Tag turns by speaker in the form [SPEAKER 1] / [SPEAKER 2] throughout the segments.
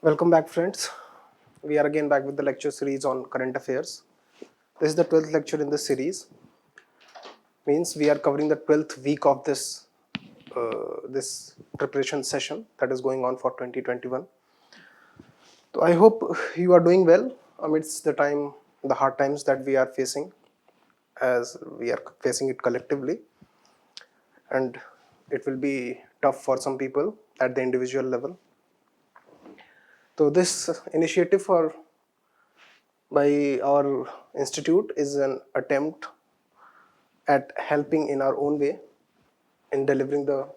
[SPEAKER 1] Welcome back, friends. We are again back with the lecture series on current affairs. This is the 12th lecture in this series. Means we are covering the 12th week of this preparation session that is going on for 2021. So I hope you are doing well amidst the hard times that we are facing, as we are facing it collectively, and it will be tough for some people at the individual level. So this initiative by our institute is an attempt at helping in our own way in delivering the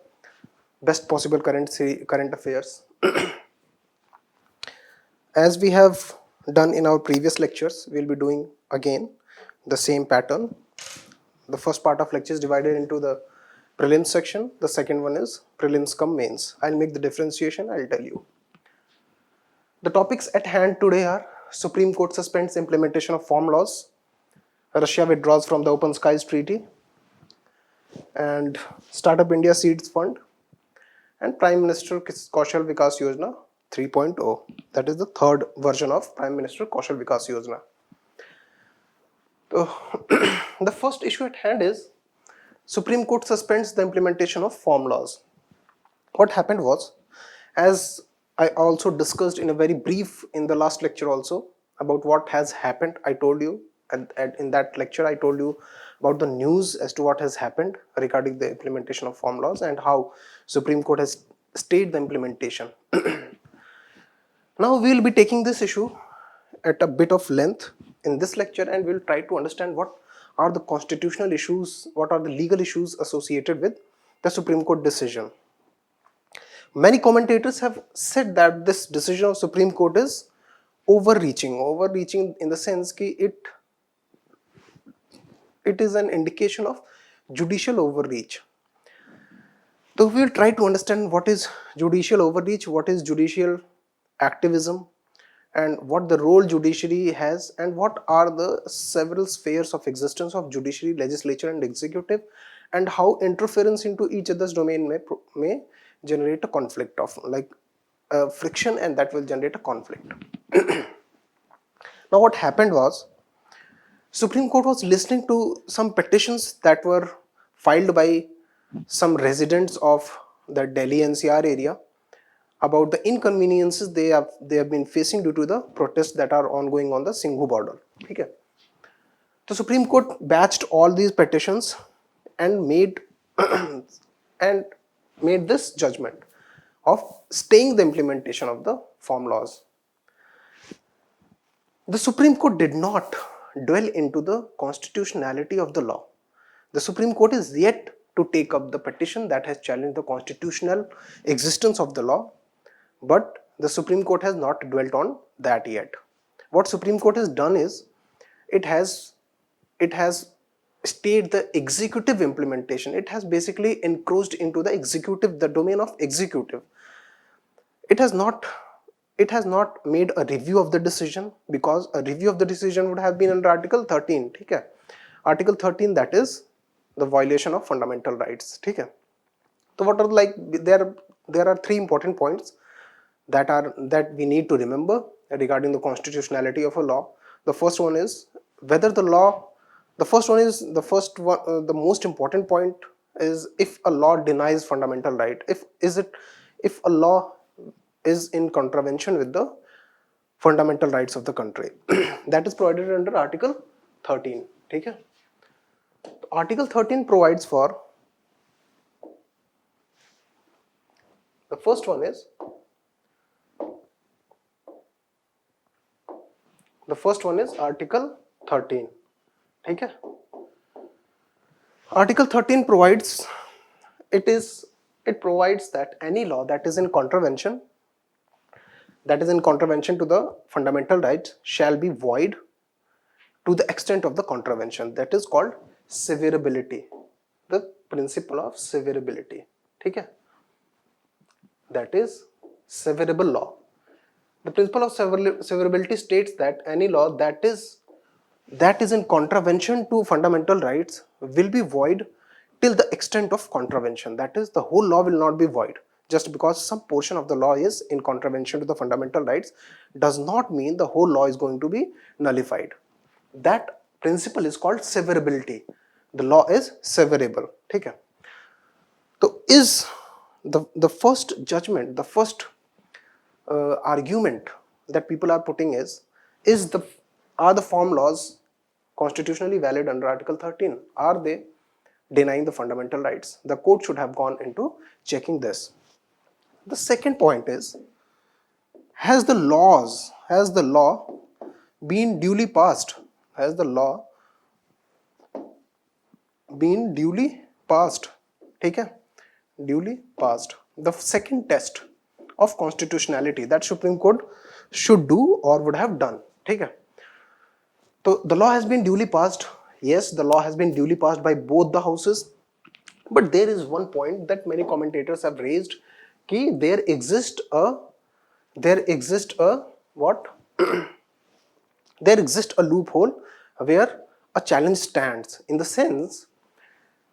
[SPEAKER 1] best possible current affairs. As we have done in our previous lectures, we'll be doing again the same pattern. The first part of lecture is divided into the prelims section. The second one is prelims cum mains. I'll make the differentiation, I'll tell you. The topics at hand today are Supreme Court suspends implementation of farm laws, Russia withdraws from the Open Skies Treaty, and Startup India Seeds Fund, and Prime Minister Kaushal Vikas Yojana 3.0. That is the third version of Prime Minister Kaushal Vikas Yojana. So, the first issue at hand is Supreme Court suspends the implementation of farm laws. What happened was, as I also discussed in a very brief in the last lecture also about what has happened, I told you in that lecture I told you about the news as to what has happened regarding the implementation of farm laws and how Supreme Court has stayed the implementation. Now we will be taking this issue at a bit of length in this lecture, and we'll try to understand what are the constitutional issues, what are the legal issues associated with the Supreme Court decision. Many commentators have said that this decision of Supreme Court is overreaching in the sense that it is an indication of judicial overreach. So we will try to understand what is judicial overreach, what is judicial activism, and what the role judiciary has, and what are the several spheres of existence of judiciary, legislature and executive, and how interference into each other's domain may generate a conflict of friction, and that will generate a conflict. Now what happened was, Supreme Court was listening to some petitions that were filed by some residents of the Delhi NCR area about the inconveniences they have been facing due to the protests that are ongoing on the Singhu border. Okay. The Supreme Court batched all these petitions and made this judgment of staying the implementation of the farm laws. The Supreme Court did not dwell into the constitutionality of the law. The Supreme Court is yet to take up the petition that has challenged the constitutional existence of the law, but the Supreme Court has not dwelt on that yet. What Supreme Court has done is, it has stayed the executive implementation. It has basically encroached into the domain of executive. It has not made a review of the decision, because a review of the decision would have been under Article 13. Okay? Article 13, that is the violation of fundamental rights. Okay? So what are there are three important points that we need to remember regarding the constitutionality of a law. The first one is whether the most important point is if a law denies fundamental right, if a law is in contravention with the fundamental rights of the country. That is provided under Article 13. Okay? Article 13 provides for, the first one is Article 13. Okay? Article 13 provides that any law that is in contravention to the fundamental rights shall be void to the extent of the contravention. That is called severability, the principle of severability. Okay? That is severable law. The principle of severability states that any law that is in contravention to fundamental rights will be void till the extent of contravention. That is, the whole law will not be void. just because some portion of the law is in contravention to the fundamental rights does not mean the whole law is going to be nullified. That principle is called severability. The law is severable. ठीक है? So is the first judgment, the first argument that people are putting is are the form laws constitutionally valid under Article 13? Are they denying the fundamental rights? The court should have gone into checking this. The second point is, has the law been duly passed? Has the law been duly passed? ठीक है? Duly passed. The second test of constitutionality that Supreme Court should do or would have done. ठीक है? So the law has been duly passed. Yes, the law has been duly passed by both the houses. But there is one point that many commentators have raised, कि there exists a what? There exists a loophole where a challenge stands, in the sense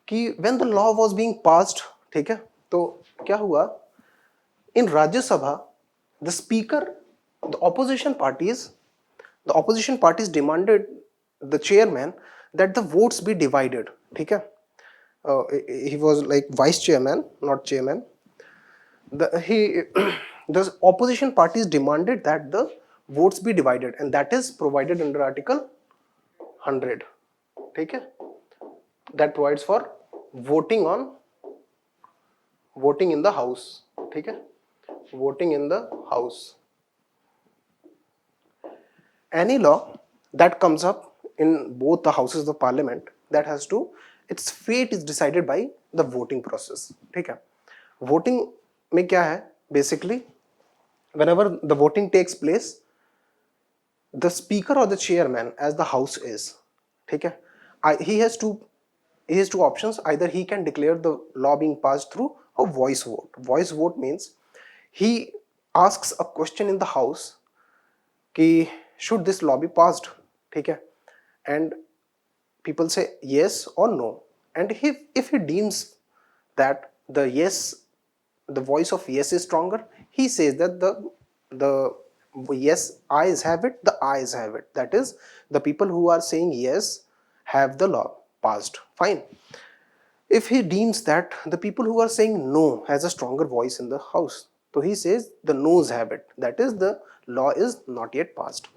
[SPEAKER 1] कि when the law was being passed, ठीक है, तो क्या हुआ? In Rajya Sabha, the speaker, the opposition parties demanded the chairman that the votes be divided. ठीक है? He was like vice chairman, not chairman. The opposition parties demanded that the votes be divided, and that is provided under Article 100. ठीक है? That provides for voting in the house. ठीक है? Voting in the house. Any law that comes up in both the houses of parliament, that has to, its fate is decided by the voting process. ठीक है? Voting में क्या है? Basically, whenever the voting takes place, the speaker or the chairman, as the house is, ठीक है, he has two options. Either he can declare the law being passed through a voice vote. Voice vote means he asks a question in the house कि should this law be passed? ठीक है? And people say yes or no. And if he deems that the voice of yes is stronger, he says that the yes ayes have it, the ayes have it. That is, the people who are saying yes have the law passed. Fine. If he deems that the people who are saying no has a stronger voice in the house, so he says the noes have it. That is, the law is not yet passed.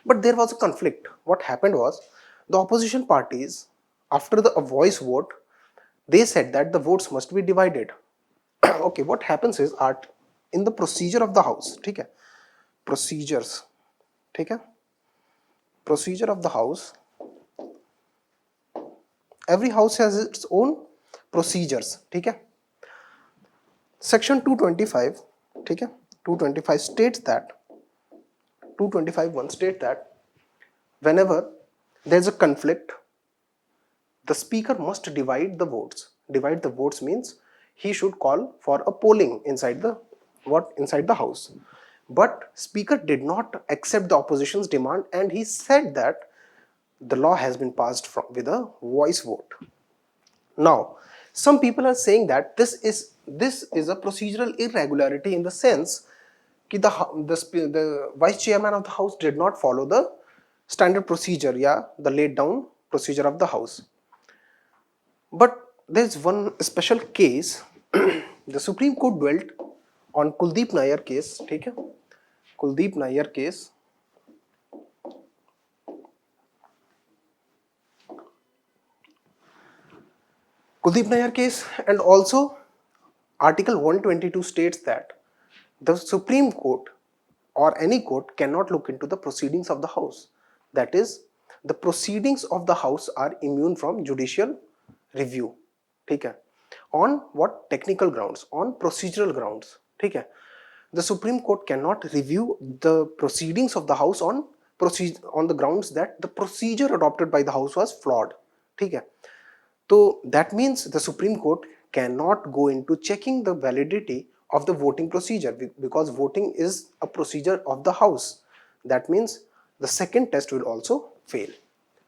[SPEAKER 1] But there was a conflict. What happened was, the opposition parties, after a voice vote, they said that the votes must be divided. Okay, what happens is, in the procedure of the house, ठीक है? Procedures, ठीक है? Procedure of the house. Every house has its own procedures. ठीक है? Section 225, ठीक है? 225 states that 225(1) states that whenever there is a conflict, the speaker must divide the votes. Divide the votes means he should call for a polling inside the house. But speaker did not accept the opposition's demand, and he said that the law has been passed with a voice vote. Now, some people are saying that this is a procedural irregularity, in the sense that the vice chairman of the house did not follow the standard procedure, the laid down procedure of the house. But there is one special case. The Supreme Court dwelt on Kuldeep Nayyar case. ठीक है? Kuldeep Nayyar case. Kuldeep Nayyar case, and also Article 122 states that the Supreme Court or any court cannot look into the proceedings of the house. That is, the proceedings of the house are immune from judicial review. ठीक है? On what technical grounds? On procedural grounds. ठीक है? The Supreme Court cannot review the proceedings of the house on the grounds that the procedure adopted by the house was flawed. ठीक है? So that means the Supreme Court cannot go into checking the validity of the voting procedure, because voting is a procedure of the house. That means the second test will also fail.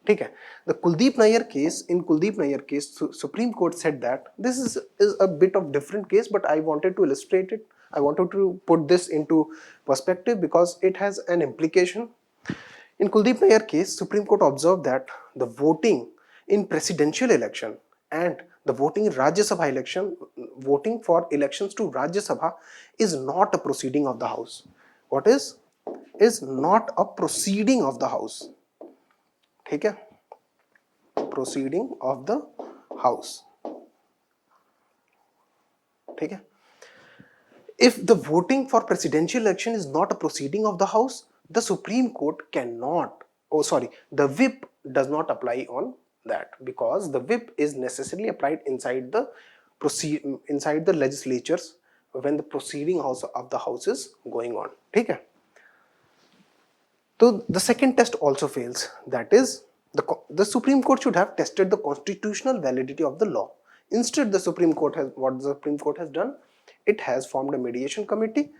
[SPEAKER 1] ठीक है. The Kuldeep Nayyar case, in Kuldeep Nayyar case, Supreme Court said that this is a bit of different case, but I wanted to illustrate it. I wanted to put this into perspective because it has an implication. In Kuldeep Nayyar case, Supreme Court observed that the voting in presidential election and the voting in Rajya Sabha election, voting for elections to Rajya Sabha is not a proceeding of the House. What is not a proceeding of the House. ठीक है, proceeding of the House. ठीक है. If the voting for presidential election is not a proceeding of the House, the Supreme Court cannot, the whip does not apply on that, because the whip is necessarily applied inside the legislatures when the proceeding house of the House is going on. ठीक है. So the second test also fails, that is the Supreme Court should have tested the constitutional validity of the law. Instead, the Supreme Court has done, it has formed a mediation committee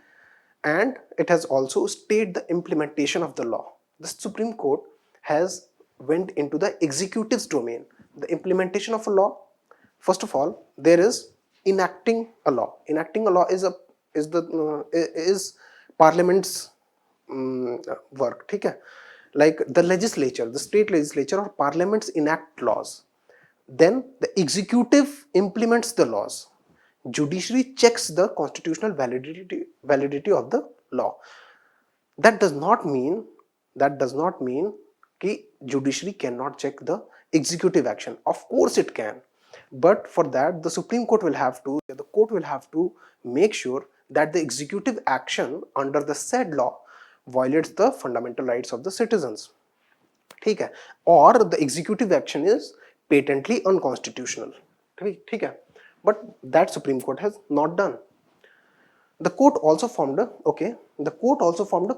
[SPEAKER 1] and it has also stayed the implementation of the law. The Supreme Court has went into the executive's domain. The implementation of a law, first of all, there is enacting a law. Enacting a law is Parliament's work. ठीक है. Like the legislature, the state legislature or parliaments enact laws, then the executive implements the laws, judiciary checks the constitutional validity of the law. That does not mean कि judiciary cannot check the executive action. Of course it can, but for that the Supreme Court will have to make sure that the executive action under the said law violates the fundamental rights of the citizens. ठीक है. Or the executive action is patently unconstitutional. ठीक है. But that Supreme Court has not done. The court also formed a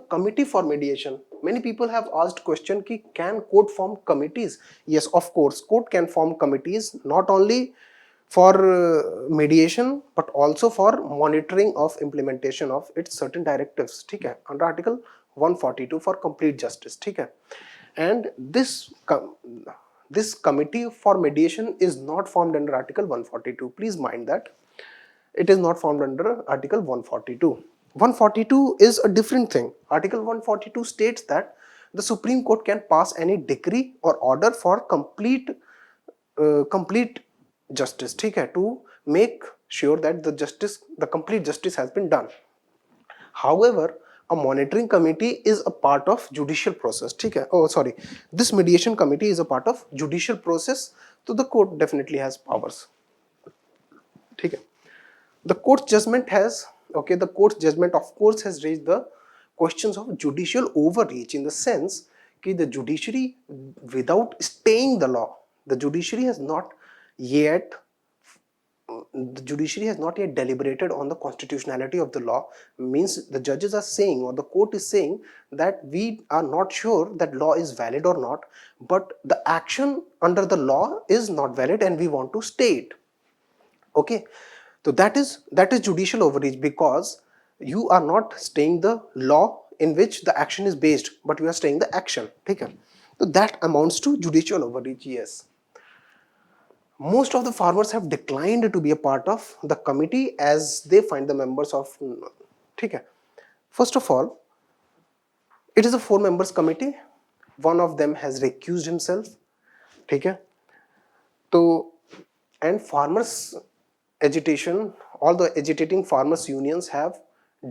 [SPEAKER 1] committee for mediation. Many people have asked question ki can court form committees? Yes, of course, court can form committees not only for mediation but also for monitoring of implementation of its certain directives. ठीक है. Under Article 142 for complete justice. ठीक है. And this committee for mediation is not formed under Article 142. Please mind that. It is not formed under Article 142. 142 is a different thing. Article 142 states that the Supreme Court can pass any decree or order for complete justice, ठीक है, to make sure that the complete justice has been done. However, a monitoring committee is a part of judicial process. ठीक है. This mediation committee is a part of judicial process, so the court definitely has powers. ठीक है. The court's judgment of course has raised the questions of judicial overreach, in the sense that the judiciary, without staying the law, the judiciary has not yet deliberated on the constitutionality of the law. Means the judges are saying, or the court is saying, that we are not sure that law is valid or not, but the action under the law is not valid and we want to stay it. Okay. So that is judicial overreach, because you are not staying the law in which the action is based, but you are staying the action. Okay. So that amounts to judicial overreach. Yes. Most of the farmers have declined to be a part of the committee as they find the members of. Okay. First of all, it is a 4 members committee. One of them has recused himself. Okay. So, and farmers agitation, all the agitating farmers unions have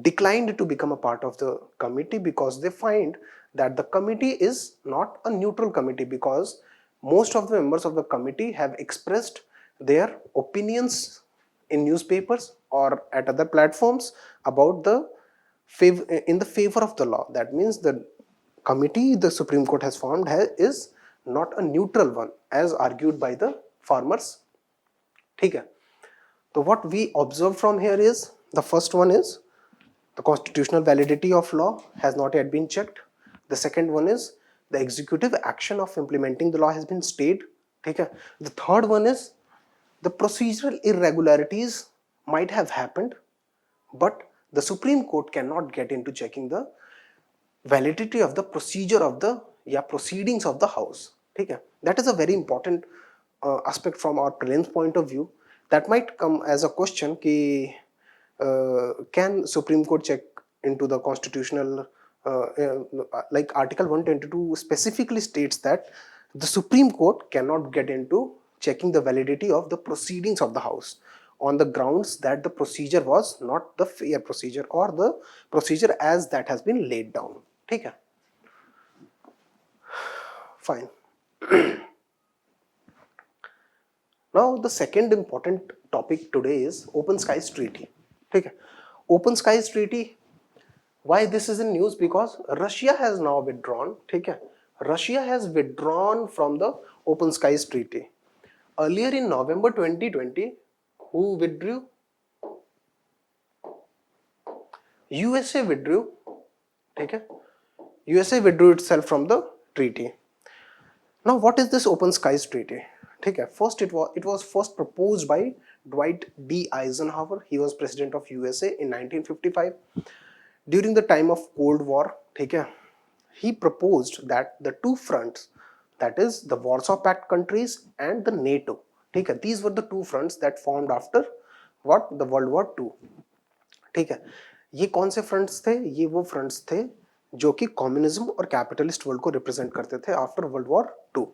[SPEAKER 1] declined to become a part of the committee, because they find that the committee is not a neutral committee, because most of the members of the committee have expressed their opinions in newspapers or at other platforms about in the favor of the law. That means the committee the Supreme Court has formed is not a neutral one as argued by the farmers. ठीक है. So what we observe from here is, the first one is the constitutional validity of law has not yet been checked. The second one is the executive action of implementing the law has been stayed. Okay. The third one is the procedural irregularities might have happened, but the Supreme Court cannot get into checking the validity of the procedure of the proceedings of the House. ठीक है. That is a very important aspect from our prelims point of view. That might come as a question कि can Supreme Court check into the constitutional like Article 122 specifically states that the Supreme Court cannot get into checking the validity of the proceedings of the House on the grounds that the procedure was not the fair procedure or the procedure as that has been laid down. ठीक है. Fine. Now the second important topic today is Open Skies Treaty. ठीक है. Open Skies Treaty. Why this is in news? Because Russia has now withdrawn. ठीक है. Russia has withdrawn from the Open Skies Treaty. Earlier in November 2020, who withdrew? USA withdrew. ठीक है. USA withdrew itself from the treaty. Now what is this Open Skies Treaty? ठीक है. First it was first proposed by Dwight D. Eisenhower. He was president of USA in 1955 during the time of Cold War. ठीक है. He proposed that the two fronts, that is the Warsaw Pact countries and the NATO, ठीक है, these were the two fronts that formed after what? The World War II. ठीक है. ये कौन से fronts थे? ये वो फ्रंट्स थे जो कि कम्युनिज्म और कैपिटलिस्ट वर्ल्ड को रिप्रेजेंट करते थे आफ्टर वर्ल्ड वॉर 2.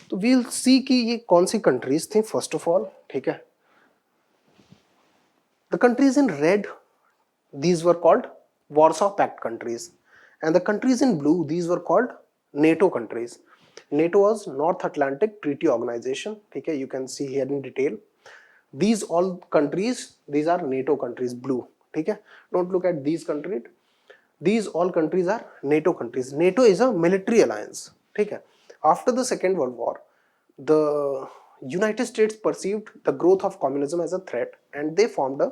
[SPEAKER 1] तो वील सी कि ये कौन सी कंट्रीज थी. फर्स्ट ऑफ ऑल, ठीक है, the countries in red, these were called Warsaw Pact countries, and the countries in blue, these were called NATO countries. NATO was North Atlantic Treaty Organization. ठीक है, you can see here in detail. These all countries, these are NATO countries, blue. ठीक है, don't look at these countries. These all countries are NATO countries. NATO is a military alliance. ठीक है. After the Second World War, the United States perceived the growth of communism as a threat, and they formed a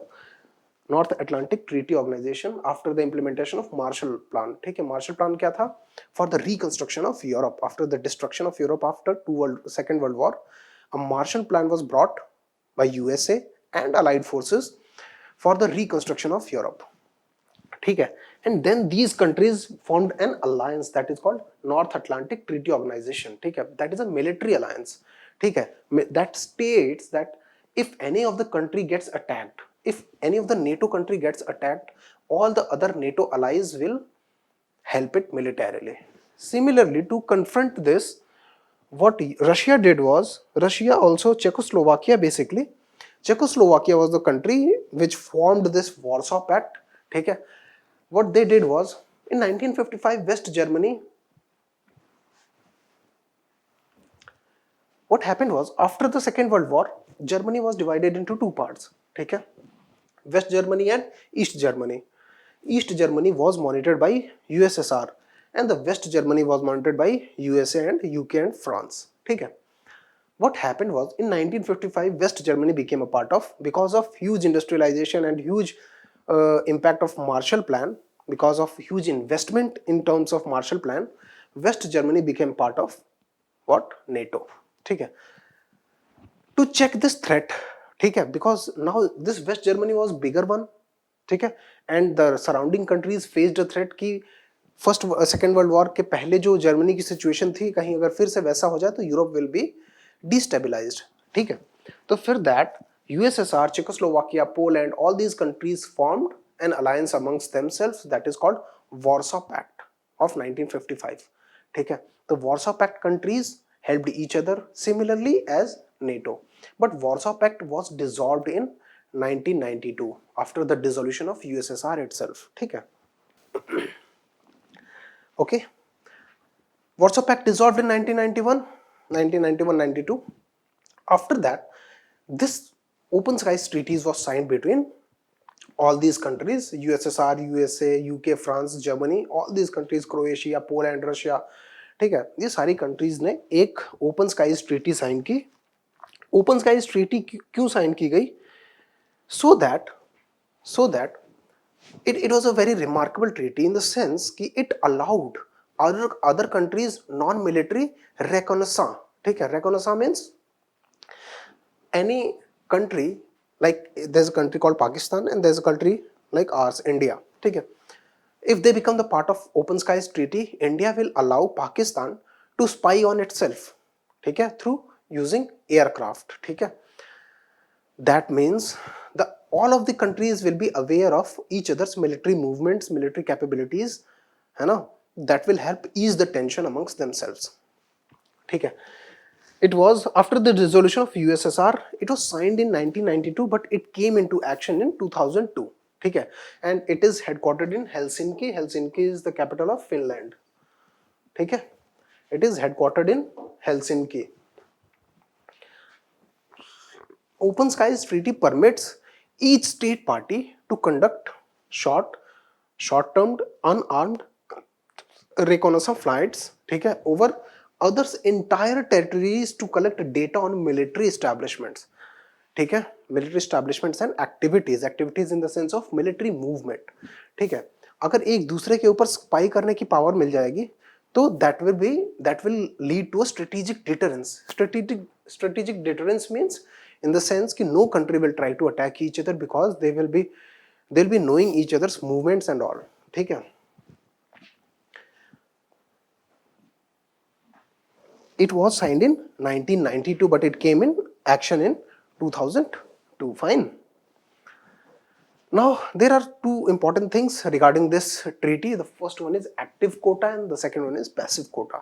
[SPEAKER 1] North Atlantic Treaty Organization after the implementation of Marshall Plan. ठीक है, Marshall Plan क्या था? For the reconstruction of Europe after the destruction of Europe after Second World War, a Marshall Plan was brought by USA and Allied forces for the reconstruction of Europe. ठीक है, and then these countries formed an alliance that is called North Atlantic Treaty Organization. ठीक है, that is a military alliance. ठीक है, that states that if any of the country gets attacked, if any of the NATO country gets attacked, all the other NATO allies will help it militarily. Similarly, to confront this, what Russia did was, Russia also, Czechoslovakia basically, Czechoslovakia was the country which formed this Warsaw Pact. ठीक है, what they did was, in 1955 West Germany, what happened was, after the Second World War, Germany was divided into two parts. ठीक है, West Germany and East Germany. East Germany was monitored by USSR and the West Germany was monitored by USA and UK and France. ठीक है, what happened was, in 1955 West Germany became a part of, because of huge industrialization and huge impact of Marshall Plan, because of huge investment in terms of Marshall Plan, West Germany became part of what? NATO. ठीक है, to check this threat, ठीक है, because now this West Germany was bigger one, ठीक है, and the surrounding countries faced a threat कि first second world war के पहले जो जर्मनी की सिचुएशन थी, कहीं अगर फिर से वैसा हो जाए तो यूरोप विल बी डिस्टेबलाइज्ड. ठीक है, तो फिर that USSR, Czechoslovakia, Poland, all these countries formed an alliance amongst themselves that is called Warsaw Pact of 1955. ठीक है, तो Warsaw Pact countries helped each other similarly as NATO, but Warsaw Pact was dissolved in 1992 after the dissolution of USSR itself. ठीक है, okay, Warsaw Pact dissolved in 1991-92. After that, this Open Skies Treaties was signed between all these countries, USSR, USA, UK, France, Germany, all these countries, Croatia, Poland, Russia. ठीक है, ये सारी countries ने एक open skies treaty sign की. Open skies treaty क्यों sign की गई? So that it was a very remarkable treaty in the sense कि it allowed other countries non-military reconnaissance. ठीक है, reconnaissance means any country, like there's a country called Pakistan and there's a country like ours, India. ठीक है, if they become the part of Open Skies Treaty, India will allow Pakistan to spy on itself, ठीक है, through using aircraft, ठीक है. That means the all of the countries will be aware of each other's military movements, military capabilities, है ना, that will help ease the tension amongst themselves, ठीक है. It was after the dissolution of USSR. It was signed in 1992, but it came into action in 2002, ठीक है. And it is headquartered in Helsinki. Helsinki is the capital of Finland, ठीक है. It is headquartered in Helsinki. Open Skies Treaty permits each state party to conduct short-term unarmed reconnaissance flights, ठीक है, over others entire territories to collect data on military establishments, ठीक है, military establishments and activities in the sense of military movement, ठीक है. अगर एक दूसरे के ऊपर स्पाई करने की पावर मिल जाएगी तो that will lead to a strategic deterrence. Strategic deterrence means in the sense कि no country will try to attack each other because they'll be knowing each other's movements and all, ठीक है. It was signed in 1992, but it came in action in 2002. Fine. Now there are two important things regarding this treaty. The first one is active quota and the second one is passive quota.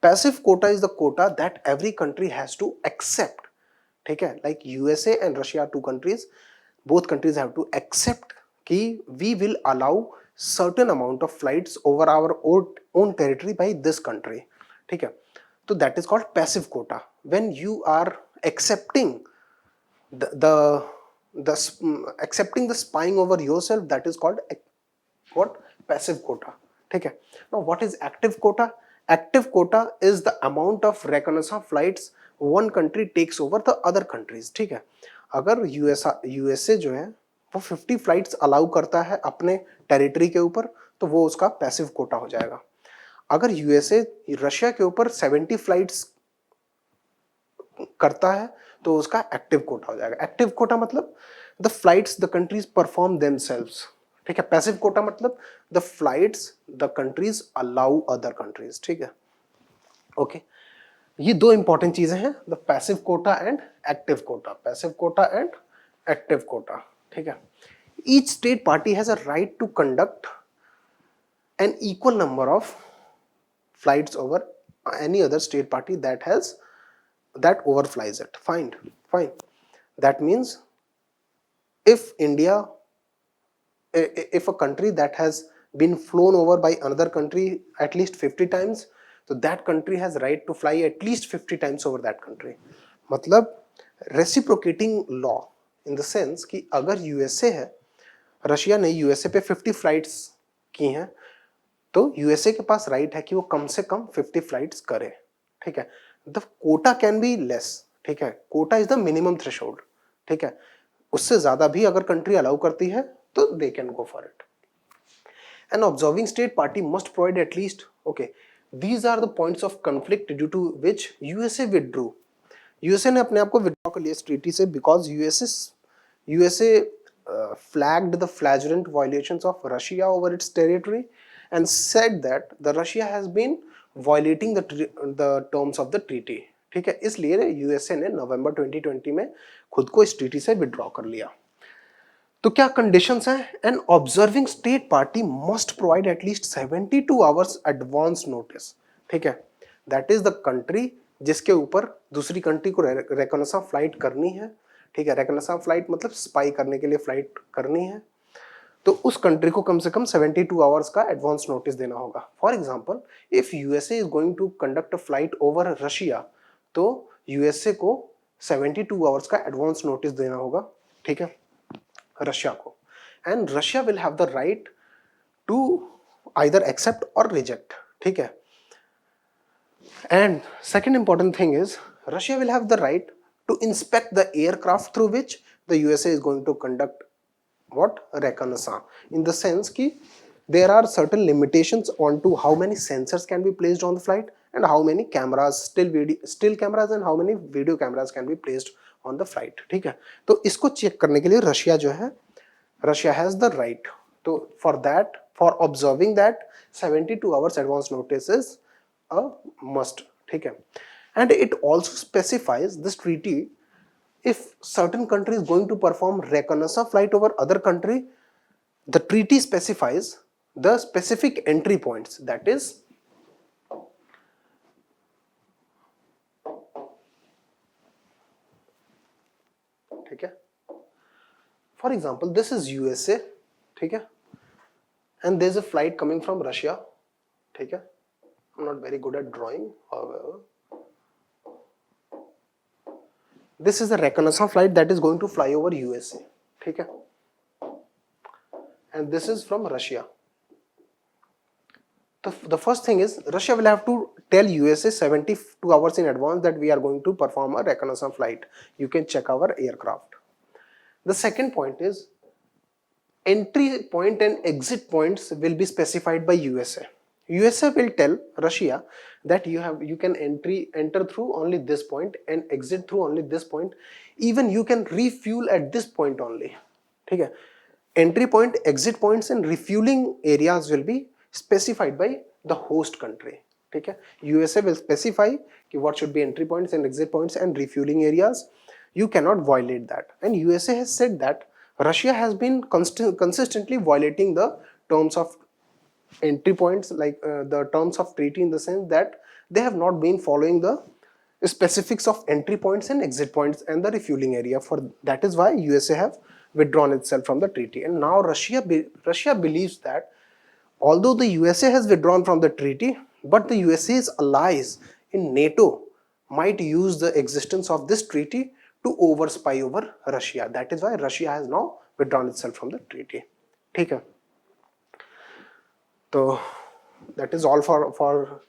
[SPEAKER 1] Passive quota is the quota that every country has to accept, ठीक है. Like USA and Russia are two countries. Both countries have to accept कि we will allow certain amount of flights over our own territory by this country, ठीक है. So that is called passive quota. When you are accepting accepting the spying over yourself, that is called what? Passive quota, ठीक है. Now what is active quota? Active quota is the amount of reconnaissance flights one country takes over the other countries, ठीक है. अगर USA जो है वो 50 flights allow करता है अपने टेरिटरी के ऊपर तो वो उसका पैसिव कोटा हो जाएगा. अगर USA रशिया के ऊपर 70 फ्लाइट्स करता है तो उसका एक्टिव कोटा हो जाएगा. एक्टिव कोटा मतलब the flights the countries perform themselves, ठीक है. पैसिव कोटा मतलब the flights the countries allow other countries, ठीक है. ओके, ये दो इंपॉर्टेंट चीजें हैं, the passive quota and active quota. Passive quota and active quota, ठीक है. Each state party has a right to conduct an equal number of flights over any other state party that overflies it. Fine. That means if a country that has been flown over by another country at least 50 times, so that country has right to fly at least 50 times over that country. मतलब reciprocating law in the sense कि अगर USA है, Russia ने USA पे 50 flights की हैं तो USA के पास राइट है कि वो कम से कम 50 फ्लाइट्स करे, ठीक है. The quota can be less, ठीक है. Quota is the minimum threshold, ठीक है. उससे ज्यादा भी अगर कंट्री अलाउ करती है तो they can go for it. An observing state party must provide at least, okay, these are the points of conflict due to which USA withdrew. USA ने अपने आप को विथड्रॉ कर लिया इस ट्रीटी से because USA flagged the flagrant violations of Russia over its territory and said that the Russia has been violating the terms of the treaty, ठीक है. इसलिए USA ने नवंबर 2020 में खुद को इस ट्रीटी से विड्रॉ कर लिया. तो क्या कंडीशंस हैं? An observing state party must provide at least 72 hours advance notice, ठीक है. दैट इज द कंट्री जिसके ऊपर दूसरी कंट्री को रेकॉनेसांस फ्लाइट करनी है, ठीक है. रेकॉनेसांस फ्लाइट मतलब स्पाई करने के लिए फ्लाइट करनी है तो उस कंट्री को कम से कम 72 आवर्स का एडवांस नोटिस देना होगा. For example if USA is going to conduct a flight over Russia तो USA को 72 आवर्स का एडवांस नोटिस देना होगा, ठीक है, रशिया को. And Russia will have the right to either accept or reject, ठीक है. And second important thing is Russia will have the right to inspect the aircraft through which the USA is going to conduct what? Reconnaissance, in the sense कि there are certain limitations on to how many sensors can be placed on the flight and how many cameras, still cameras and how many video cameras can be placed on the flight, ठीक है. तो इसको check करने के लिए Russia जो है, Russia has the right. तो for observing that 72 hours advance notice is a must, ठीक है. And it also specifies this treaty, if certain country is going to perform reconnaissance flight over other country, the treaty specifies the specific entry points, that is ठीक है. For example, this is USA, ठीक है, and there's a flight coming from Russia, ठीक है. I'm not very good at drawing, however. This is a reconnaissance flight that is going to fly over USA, ठीक है, and this is from Russia. The first thing is Russia will have to tell USA 72 hours in advance that we are going to perform a reconnaissance flight. You can check our aircraft. The second point is entry point and exit points will be specified by USA. USA will tell Russia that you can enter through only this point and exit through only this point. Even you can refuel at this point only. ठीक है. Entry point, exit points and refueling areas will be specified by the host country. ठीक है. USA will specify कि what should be entry points and exit points and refueling areas. You cannot violate that. And USA has said that Russia has been consistently violating the terms of entry points, like the terms of treaty, in the sense that they have not been following the specifics of entry points and exit points and the refueling area. For that is why USA have withdrawn itself from the treaty. And now Russia believes that although the USA has withdrawn from the treaty, but the USA's allies in NATO might use the existence of this treaty to overspy over Russia. That is why Russia has now withdrawn itself from the treaty. ठीक है. So that is all for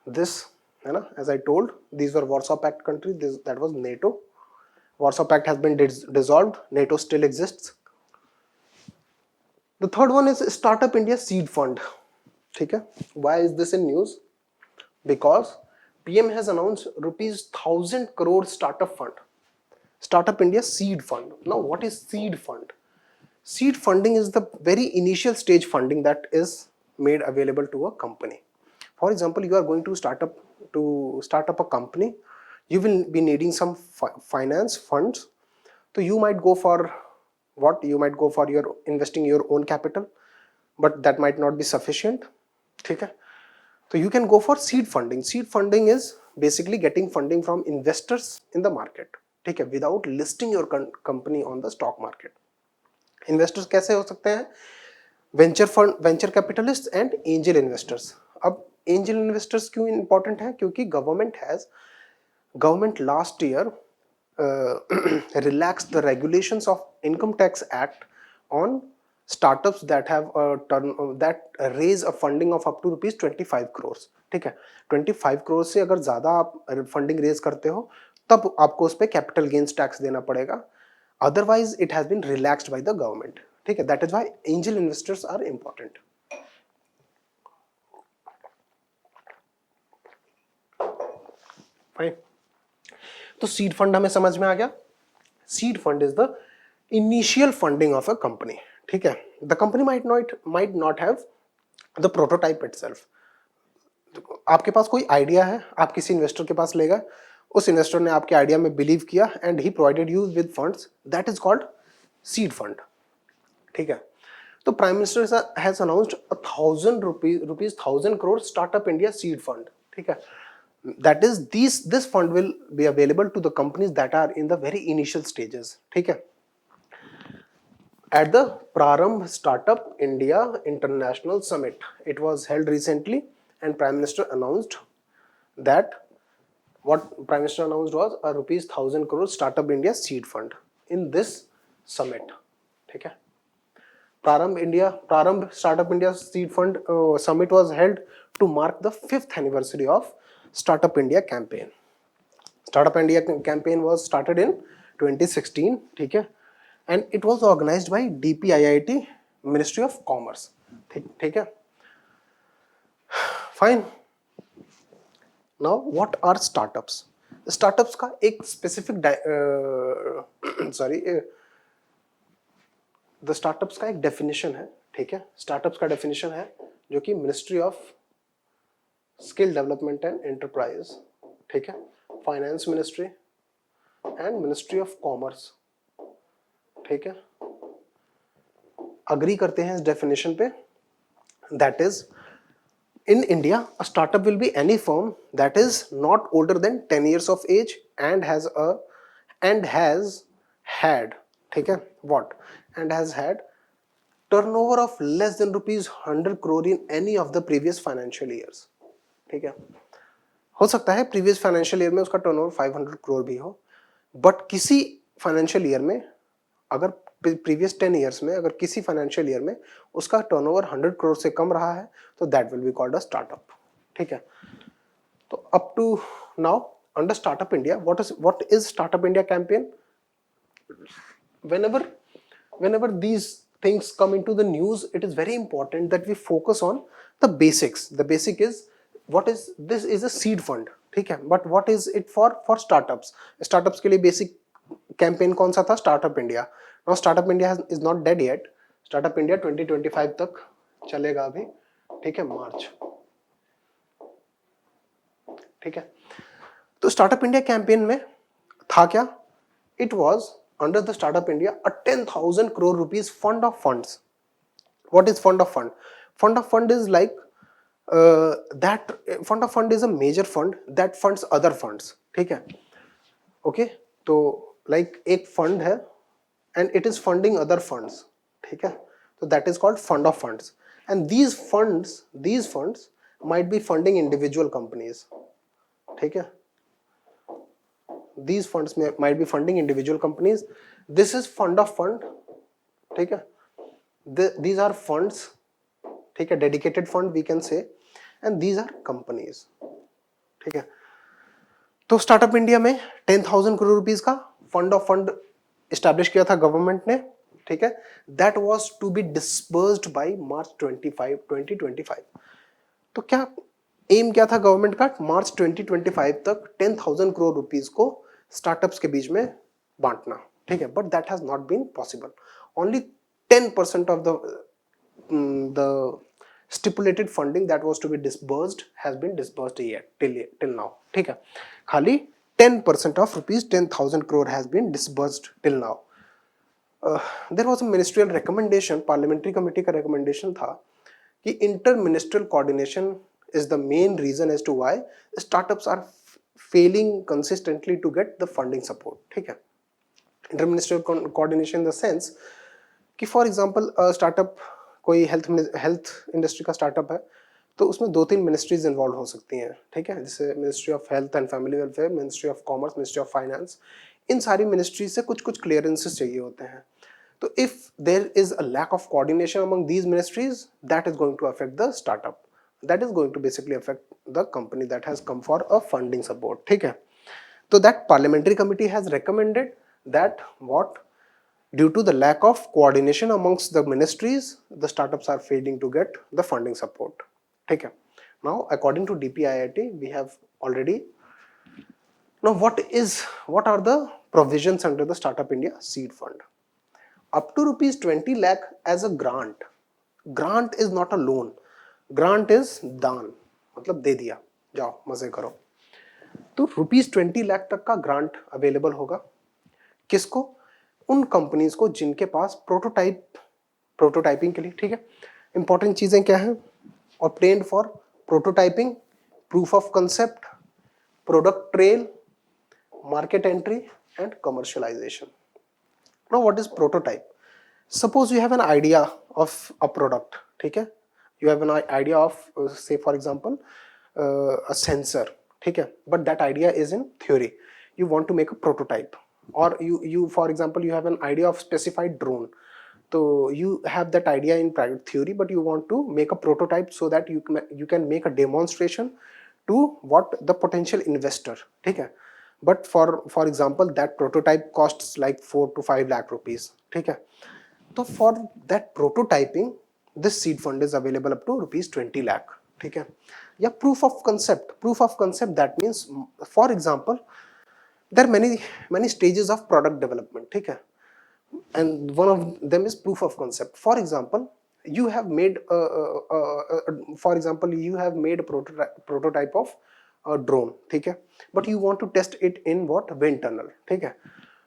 [SPEAKER 1] this, है ना? As I told, these were Warsaw Pact countries. That was NATO. Warsaw Pact has been dissolved. NATO still exists. The third one is Startup India Seed Fund. ठीक है. Why is this in news? Because PM has announced ₹1,000 crore startup fund. Startup India Seed Fund. Now, what is seed fund? Seed funding is the very initial stage funding that is made available to a company. For example, you are going to start up a company. You will be needing some finance funds. So you might go for what? You might go for your investing your own capital, but that might not be sufficient. ठीक है. So you can go for seed funding. Seed funding is basically getting funding from investors in the market. ठीक है, without listing your company on the stock market. Investors कैसे हो सकते हैं? Venture fund, venture capitalist and angel investors. अब angel investors क्यों important है? क्योंकि government last year relaxed the regulations of Income Tax Act on startups that have that raise a funding of up to ₹25 crores. ठीक है. 25 crores से अगर ज़्यादा आप फंडिंग रेज करते हो तब आपको उस पर कैपिटल गेन्स टैक्स देना पड़ेगा. Otherwise, it has been relaxed by the government. ठीक है. That is why angel investors are important. Fine. तो सीड फंड हमें समझ में आ गया. Seed fund is the initial funding of a company. ठीक है. The company might not have the prototype itself. आपके पास कोई आइडिया है, आप किसी इन्वेस्टर के पास ले गए, उस इन्वेस्टर ने आपके आइडिया में बिलीव किया and he provided you with funds. That is called seed fund. ठीक है. तो prime minister has announced ₹1,000 crore startup India seed fund. ठीक है. That is, this fund will be available to the companies that are in the very initial stages. ठीक है. At the Prarambh Startup India International Summit, it was held recently, and Prime Minister announced that what Prime Minister announced was a ₹1,000 crore Startup India Seed Fund in this summit. ठीक है. Prarambh Startup India Seed Fund Summit was held to mark the 5th anniversary of Startup India campaign. Startup India campaign was started in 2016. ठीक है. And it was organized by DPIIT, Ministry of Commerce. ठीक है. Fine. Now, what are startups? Startups का एक specific the startups का एक definition है. ठीक है. Startups का definition है जो कि Ministry of skill development and enterprise, ठीक है, finance ministry and ministry of commerce, ठीक है, अग्री करते हैं इस डेफिनेशन पे, that is in India a startup will be any firm that is not older than 10 years of age and has had, ठीक है, what, and has had turnover of less than rupees 100 crore in any of the previous financial years, ठीक है, हो सकता है previous financial year में उसका turnover 500 crore भी हो, बट किसी फाइनेंशियल ईयर में, अगर प्रीवियस 10 ईयर्स में अगर किसी फाइनेंशियल ईयर में उसका टर्नओवर 100 करोड़ से कम रहा है तो that will be called a startup, ठीक है। तो up to now under startup India, what is startup India campaign, whenever these things come into the news, it is very important that we focus on the basics. The basic is, what is this, is a seed fund, ठीक है, but what is it for startups. Startups के लिए basic campaign कौन सा था, startup India. Now startup India is not dead yet, startup India 2025 तक चलेगा अभी, ठीक है, मार्च, ठीक है। तो स्टार्टअप इंडिया कैंपेन में था क्या, it was under the startup India a 10,000 crore rupees fund of funds. What is fund of fund? Fund of fund is like that fund of fund is a major fund that funds other funds, ठीक है, okay, तो like एक fund है and it is funding other funds, ठीक है, so that is called fund of funds, and these funds might be funding individual companies, ठीक है, these funds might be funding individual companies. This is fund of fund, ठीक है, these are funds, ठीक है, dedicated fund we can say, and these are companies, ठीक है। तो startup India में 10,000 करोड़ रुपीस का फंड ऑफ फंड एस्टैब्लिश किया था गवर्नमेंट ने, ठीक है, that was to be disbursed by March 2025। तो क्या एम क्या था गवर्नमेंट का, मार्च 2025 तक 10,000 करोड़ रुपीस को स्टार्टअप्स के बीच में बांटना, ठीक है, but that has not been possible. Only 10% of the stipulated funding that was to be disbursed has been disbursed yet till now, ठीक है, खाली 10% of rupees 10,000 crore has been disbursed till now. There was a ministerial recommendation, parliamentary committee का recommendation था कि interministerial coordination is the main reason as to why startups are failing consistently to get the funding support, ठीक है। Interministerial coordination in the sense कि for example startup कोई health industry का startup है तो उसमें 2-3 मिनिस्ट्रीज इन्वॉल्व हो सकती हैं, ठीक है, जैसे ministry of health and family welfare, ministry of commerce, ministry of finance, इन सारी मिनिस्ट्री से कुछ कुछ क्लियरेंसेस चाहिए होते हैं। तो if there is a lack of coordination among these ministries, that is going to affect the startup, that is going to basically affect the company that has come for a funding support, ठीक है। तो that parliamentary committee has recommended that what, due to the lack of coordination amongst the ministries, the startups are failing to get the funding support, ठीक है। Now according to DPIIT we have already, now what are the provisions under the Startup India seed fund? Up to rupees 20 lakh as a grant. Grant is not a loan, grant is दान, मतलब दे दिया, जाओ मजे करो। तो rupees 20 lakh तक का grant available होगा, किसको, उन कंपनीज को जिनके पास प्रोटोटाइपिंग के लिए, ठीक है, इंपॉर्टेंट चीजें क्या हैं, obtained for prototyping, proof of concept, product trail, market entry and commercialisation. Now what is prototype, suppose you have an idea of a product, ठीक है, you have an idea of से फॉर एग्जांपल अ सेंसर, ठीक है, but that idea is in theory, you want to make a prototype, or you for example you have an idea of specified drone, so you have that idea in private theory but you want to make a prototype so that you can make a demonstration to what the potential investor, ठीक है, but for example that prototype costs like 4 to 5 lakh rupees, ठीक है। तो for that prototyping this seed fund is available up to rupees 20 lakh, ठीक है। या proof of concept that means for example there are many stages of product development, ठीक है, and one of them is proof of concept. For example, you have made for example you have made a prototype of a drone, ठीक है, but you want to test it in what, wind tunnel, ठीक है,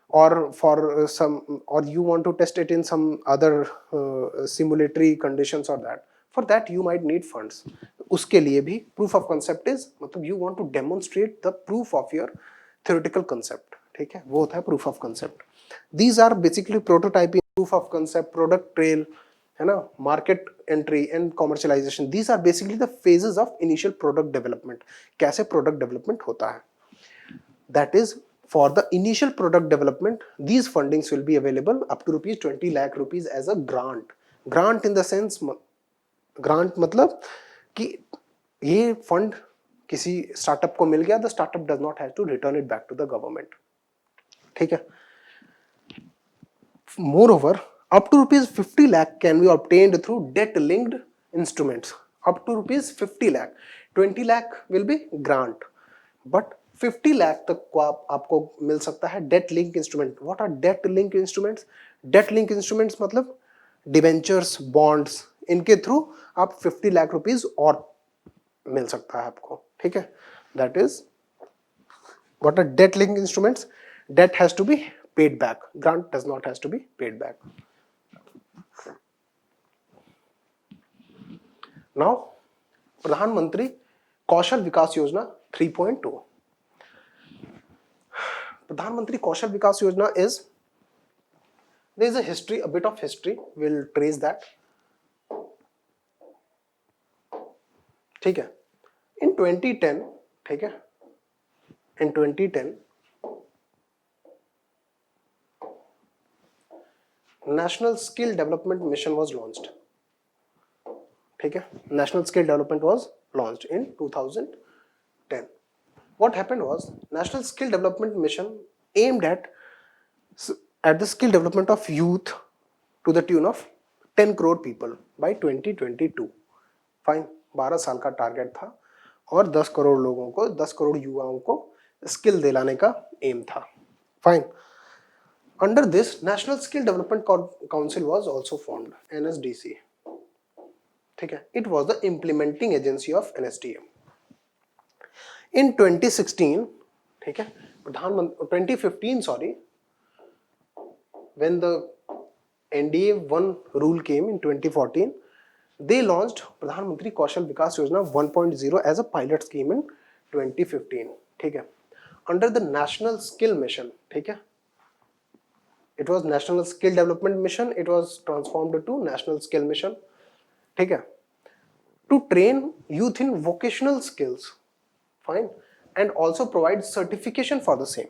[SPEAKER 1] or for some, or you want to test it in some other simulatory conditions or that, for that you might need funds. उसके लिए भी proof of concept is, मतलब you want to demonstrate the proof of your theoretical concept, ठीक है, वो होता है proof of concept. These are basically prototyping, proof of concept, product trail, है ना, market entry and commercialization. These are basically the phases of initial product development. कैसे product development होता है. That is, for the initial product development, these fundings will be available up to rupees 20 lakh rupees as a grant. Grant in the sense, grant मतलब कि ये fund किसी startup को मिल गया, the startup does not have to return it back to the government, ठीक है. Moreover, up to rupees 50 lakh can be obtained through debt linked instruments. Up to rupees 50 lakh, 20 lakh will be grant, but 50 lakh तक को आपको मिल सकता है debt link instrument. What are debt link instruments? Debt link instruments मतलब debentures, bonds, इनके through आप 50 lakh rupees और मिल सकता है आपको, ठीक है. That is what are debt link instruments. Debt has to be paid back, grant does not has to be paid back. Now Pradhan Mantri Kaushal Vikas योजना 3.2. Pradhan Kaushal Vikas Yojana is, there is a history, a bit of history, we'll trace that, ठीक है. In 2010, ठीक है, in 2010 National Skill Development Mission was launched, ठीक है. National Skill Development was launched in 2010. What happened was, National Skill Development Mission aimed at the skill development of youth to the tune of 10 crore people by 2022. Fine, 12 साल का target था और 10 करोड़ लोगों को, 10 करोड़ युवाओं को स्किल दिलाने का एम था. Fine. Under this national skill development council was also formed, NSDC, ठीक है. It was the implementing agency of NSDM. In 2016, ठीक है, 2015, sorry, when the NDA 1 rule came in 2014, they launched Pradhan Mantri Kaushal Vikas Yojana 1.0 as a pilot scheme in 2015, ठीक है. Under the National Skill Mission, ठीक है, it was National Skill Development Mission, it was transformed to National Skill Mission, ठीक है, to train youth in vocational skills. Fine. And also provide certification for the same.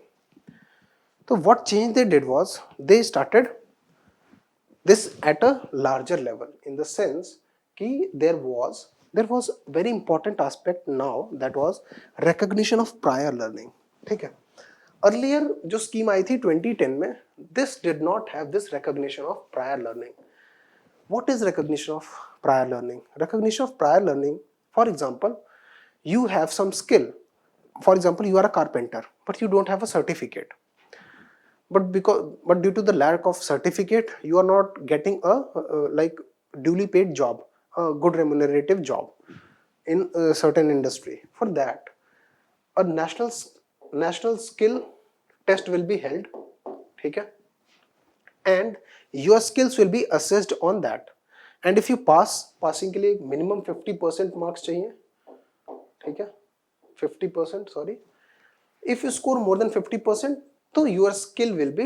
[SPEAKER 1] So what change they did was, they started this at a larger level, in the sense कि there was very important aspect now, that was recognition of prior learning, ठीक है. Earlier जो scheme आई थी 2010 में, this did not have this recognition of prior learning. What is recognition of prior learning? Recognition of prior learning, for example, you have some skill. For example, you are a carpenter, but you don't have a certificate. But due to the lack of certificate, you are not getting a like duly paid job, a good remunerative job in a certain industry. For that, a national skill test will be held, ठीक है, and your skills will be assessed on that. And if you passing के लिए minimum 50% marks चाहिए, ठीक है, 50%, sorry. If you score more than 50%, तो your skill will be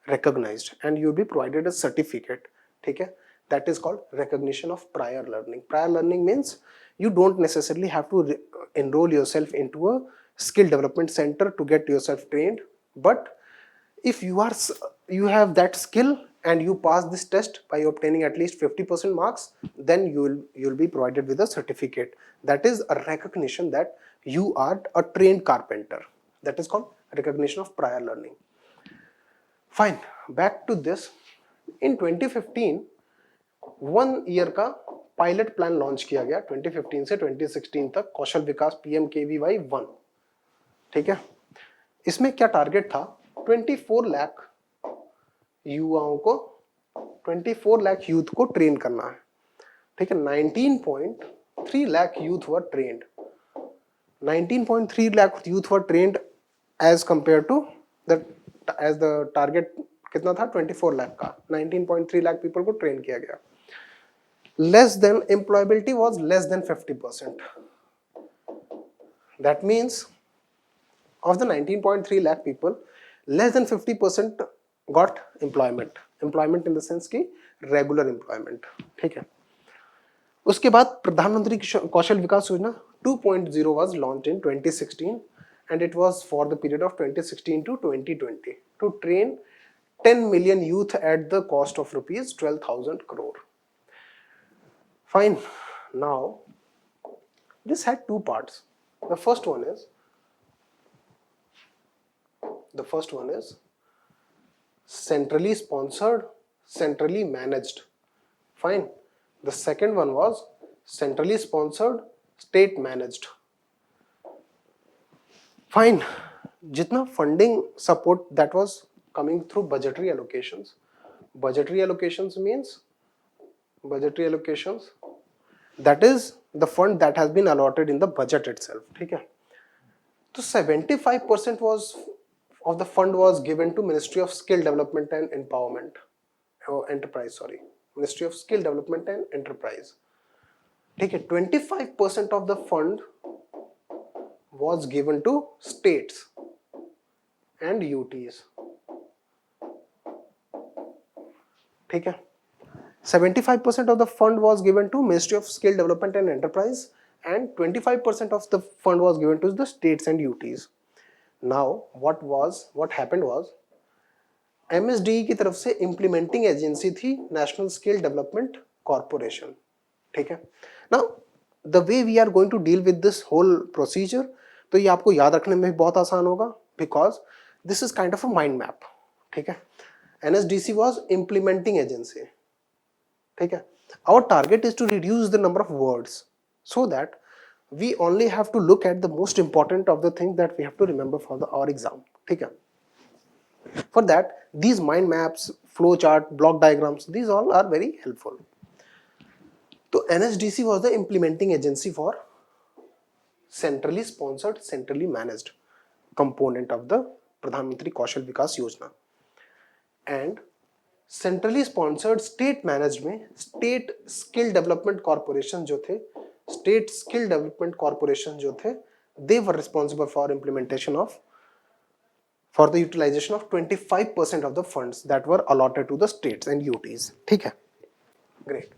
[SPEAKER 1] recognized and you will be provided a certificate, ठीक है. That is called recognition of prior learning. Prior learning means you don't necessarily have to enroll yourself into a skill development center to get yourself trained, but if you have that skill and you pass this test by obtaining at least 50% marks, then you'll be provided with a certificate. That is a recognition that you are a trained carpenter. That is called recognition of prior learning. Fine, back to this. In 2015, 1 year का pilot plan launch किया गया 2015 से 2016 तक, कौशल विकास PMKVY 1, ठीक है. इसमें क्या target था? 24 लाख युवाओं को, 24 लाख यूथ को ट्रेन करना है. ठीक है, 19.3 lakh youth were trained, 19.3 lakh youth were trained as compare to the as the target कितना था 24 लाख का, 19.3 लाख पीपल को ट्रेन किया गया. Less than employability was less than 50%. That means of the 19.3 lakh people, less than 50% got employment. Employment in the sense कि regular employment. ठीक है. उसके बाद प्रधानमंत्री कौशल विकास योजना 2.0 was launched in 2016 and it was for the period of 2016 to 2020 to train 10 million youth at the cost of rupees 12,000 crore. Fine. Now, this had two parts. The first one is centrally sponsored, centrally managed. Fine. The second one was centrally sponsored, state managed. Fine. Jitna funding support that was coming through budgetary allocations. Budgetary allocations means that is the fund that has been allotted in the budget itself. ठीक है. So 75% was of the fund was given to Ministry of Skill Development and Empowerment, or Enterprise, sorry, Ministry of Skill Development and Enterprise. ठीक है, 25% of the fund was given to states and UTs. ठीक है, 75% of the fund was given to Ministry of Skill Development and Enterprise and 25% of the fund was given to the states and UTs. Now what happened was MSDE की तरफ से implementing agency थी National Skill Development Corporation. ठीक है. Now the way we are going to deal with this whole procedure, तो ये आपको याद रखने में भी बहुत आसान होगा because this is kind of a mind map. ठीक है. NSDC was implementing agency. ठीक है. Our target is to reduce the number of words so that we only have to look at the most important of the things that we have to remember for our exam. ठीक है. For that, these mind maps, flow chart, block diagrams, these all are very helpful. So NSDC was the implementing agency for centrally sponsored, centrally managed component of the Pradhan Mantri Kaushal Vikas Yojana. And centrally sponsored state managed में state skill development corporation जो थे, state skill development corporation जो थे, they were responsible for implementation of, for the utilization of 25% of the funds that were allotted to the states and UTs. ठीक है. Great.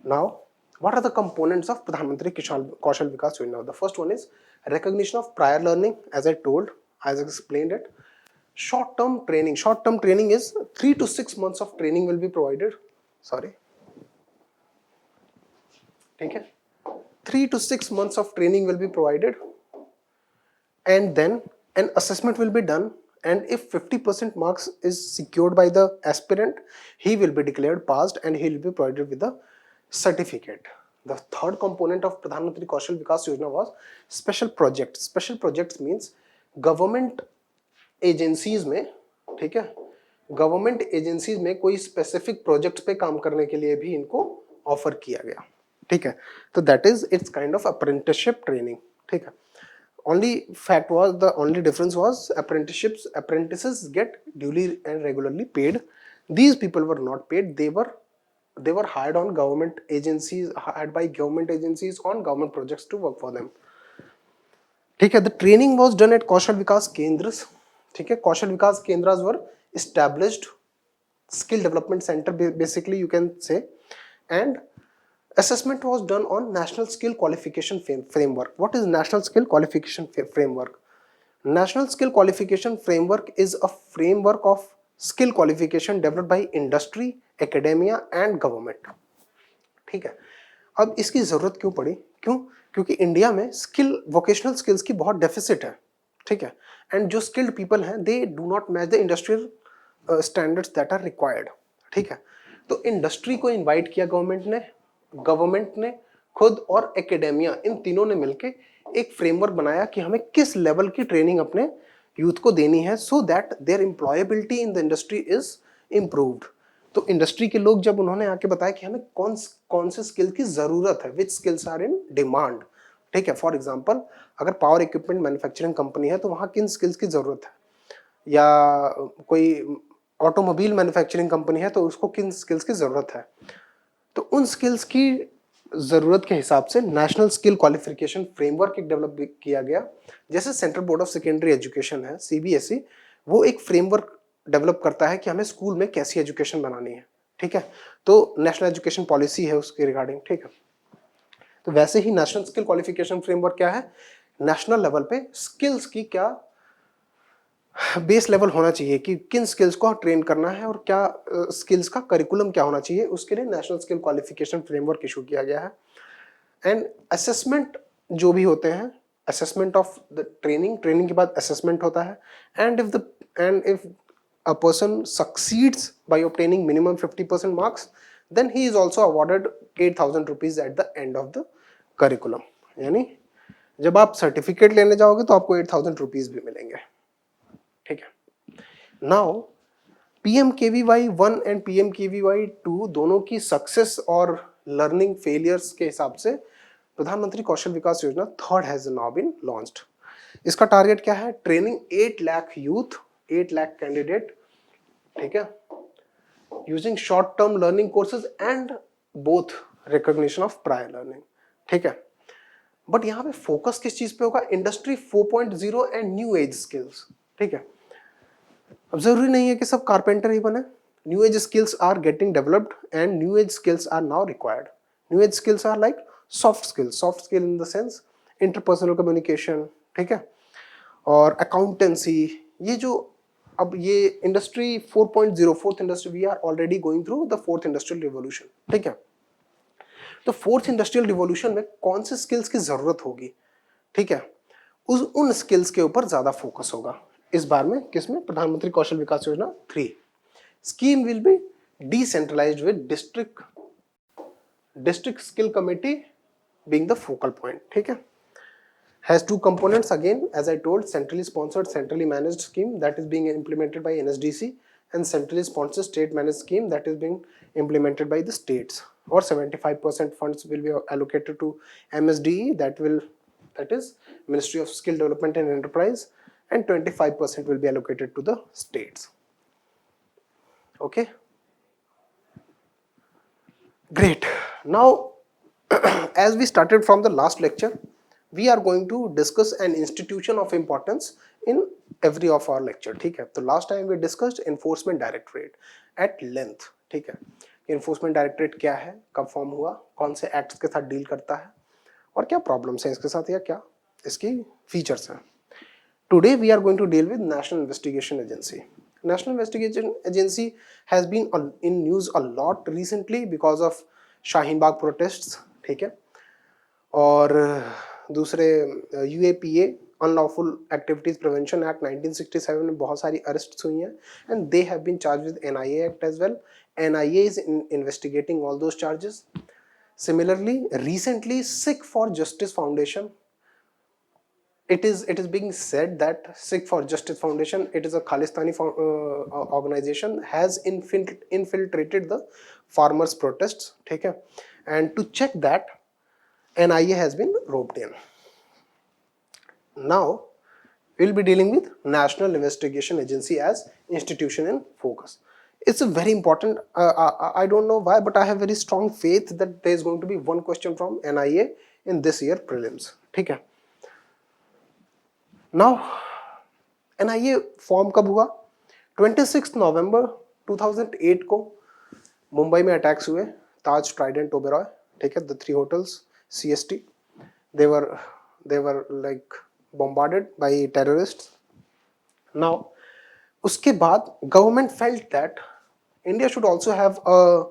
[SPEAKER 1] Now, what are the components of Pradhan Mantri Kaushal Vikas Yojana? The first one is recognition of prior learning, as I told, as I explained it. Short-term training. Short-term training is 3 to 6 months of training will be provided. Sorry. ठीक है. 3 to 6 months of training will be provided, and then an assessment will be done. And if 50% marks is secured by the aspirant, he will be declared passed and he will be provided with the certificate. The third component of Pradhan Mantri Kaushal Vikas Yojana was special projects. Special projects means government agencies में, ठीक है, government agencies में कोई specific projects पे काम करने के लिए भी इनको ऑफर किया गया. ठीक है. तो that is it's kind of apprenticeship training. ठीक है. only fact was, the only difference was apprentices get duly and regularly paid. These people were not paid. They were hired on government agencies, hired by government agencies on government projects to work for them. ठीक है. The training was done at Kaushal Vikas Kendras. ठीक है. Kaushal Vikas Kendras were established skill development center, basically you can say, and assessment was done on National Skill Qualification Framework. What is National Skill Qualification Framework? National Skill Qualification Framework is a framework of skill qualification developed by industry, academia and government. ठीक है. अब इसकी जरूरत क्यों पड़ी? क्यों? क्योंकि India में स्किल, वोकेशनल स्किल्स की बहुत डेफिसिट है. ठीक है. एंड जो स्किल्ड पीपल हैं, they do not match the industrial standards that are required. ठीक है. तो इंडस्ट्री को इनवाइट किया गवर्नमेंट ने खुद और एकेडेमिया, इन तीनों ने मिलके एक फ्रेमवर्क बनाया कि हमें किस लेवल की ट्रेनिंग अपने यूथ को देनी है, so that their employability in the industry is improved. तो इंडस्ट्री के लोग जब उन्होंने आके बताया कि हमें कौन से स्किल की जरूरत है, विच स्किल्स आर इन डिमांड, ठीक है। फॉर एग्जांपल अगर पावर इक्विपमेंट मैन्युफैक्चरिंग कंपनी है तो वहां किन स्किल्स की जरूरत है, या कोई ऑटोमोबाइल मैन्युफैक्चरिंग कंपनी है तो उसको किन स्किल्स की जरूरत है। तो उन स्किल्स की जरूरत के हिसाब से नेशनल स्किल क्वालिफिकेशन फ्रेमवर्क एक डेवलप किया गया। जैसे central board of secondary education है, सीबीएसई, वो एक फ्रेमवर्क डेवलप करता है कि हमें स्कूल में कैसी एजुकेशन बनानी है, ठीक है। तो नेशनल एजुकेशन पॉलिसी है उसके रिगार्डिंग, ठीक है। तो वैसे ही नेशनल स्किल क्वालिफिकेशन फ्रेमवर्क क्या है, नेशनल लेवल पे स्किल्स की क्या बेस लेवल होना चाहिए कि किन स्किल्स को ट्रेन करना है और क्या स्किल्स का करिकुलम क्या होना चाहिए, उसके लिए national skill qualification framework issue किया गया है। एंड असेसमेंट जो भी होते हैं, असेसमेंट ऑफ द ट्रेनिंग के बाद असेसमेंट होता है। And if a person succeeds by obtaining minimum 50% marks, then he is also awarded 8,000 rupees at the end of the curriculum। यानी जब आप सर्टिफिकेट लेने जाओगे तो आपको 8,000 रुपीज भी मिलेंगे, ठीक है। नाउ PMKVY 1 एंड PMKVY 2 दोनों की सक्सेस और लर्निंग फेलियर्स के हिसाब से प्रधानमंत्री Kaushal Vikas Yojana third has now been launched. इसका टारगेट क्या है, training 8 lakh youth, 8 lakh candidate, ठीक है, using short term learning courses and both recognition of prior learning, ठीक है। बट यहाँ पे फोकस किस चीज पे होगा, industry 4.0 and new age skills, ठीक है। अब जरूरी नहीं है कि सब कारपेंटर ही बने, new age skills are getting developed and new age skills are now required. New age skills are like soft skill in the sense interpersonal communication, ठीक है, और अकाउंटेंसी। ये जो अब ये industry 4.0 fourth industry, we are already going through the fourth industrial revolution, ठीक है। तो फोर्थ इंडस्ट्रियल रिवॉल्यूशन में कौन से स्किल्स की जरूरत होगी, ठीक है, उन स्किल्स के ऊपर ज्यादा फोकस होगा इस बार में। किसमें, प्रधानमंत्री Kaushal Vikas Yojana 3 scheme will be decentralised with district skill committee being the focal point, ठीक है। Has two components again, as I told, centrally sponsored, centrally managed scheme that is being implemented by NSDC, and centrally sponsored state managed scheme that is being implemented by the states. Or 75% funds will be allocated to MSDE, that is Ministry of Skill Development and Enterprise, and 25% will be allocated to the states. Okay, great. Now as we started from the last lecture, we are going to discuss an institution of importance in every of our lecture, ठीक है। तो last time we discussed enforcement directorate at length, ठीक है। enforcement directorate क्या है, कब form हुआ, कौन से एक्ट्स के साथ डील करता है और क्या प्रॉब्लम्स हैं इसके साथ या क्या इसकी फीचर्स हैं। Today we are going to deal with National Investigation Agency. National Investigation Agency has been in news a lot recently because of Shaheen Bagh protests, ठीक है। और दूसरे UAPA Unlawful Activities Prevention Act 1967 में बहुत सारी अरेस्ट्स हुई हैं, and they have been charged with NIA Act as well. NIA is investigating all those charges. Similarly, recently Sikh for Justice Foundation, it is being said that Sikh for Justice Foundation, it is a Khalistani organization, has infiltrated the farmers protests, ठीक है। And to check that, NIA has been roped in. Now we'll be dealing with National Investigation Agency as institution in focus. It's a very important, I don't know why, but I have very strong faith that there is going to be one question from NIA in this year prelims, ठीक है। Now NIA form कब हुआ, 26 नवंबर 2008 को मुंबई में attacks हुए, ताज, Trident, Oberoi, ठीक है, the 3 hotels CST, they were like bombarded by terrorists. Now उसके बाद government felt that India should also have a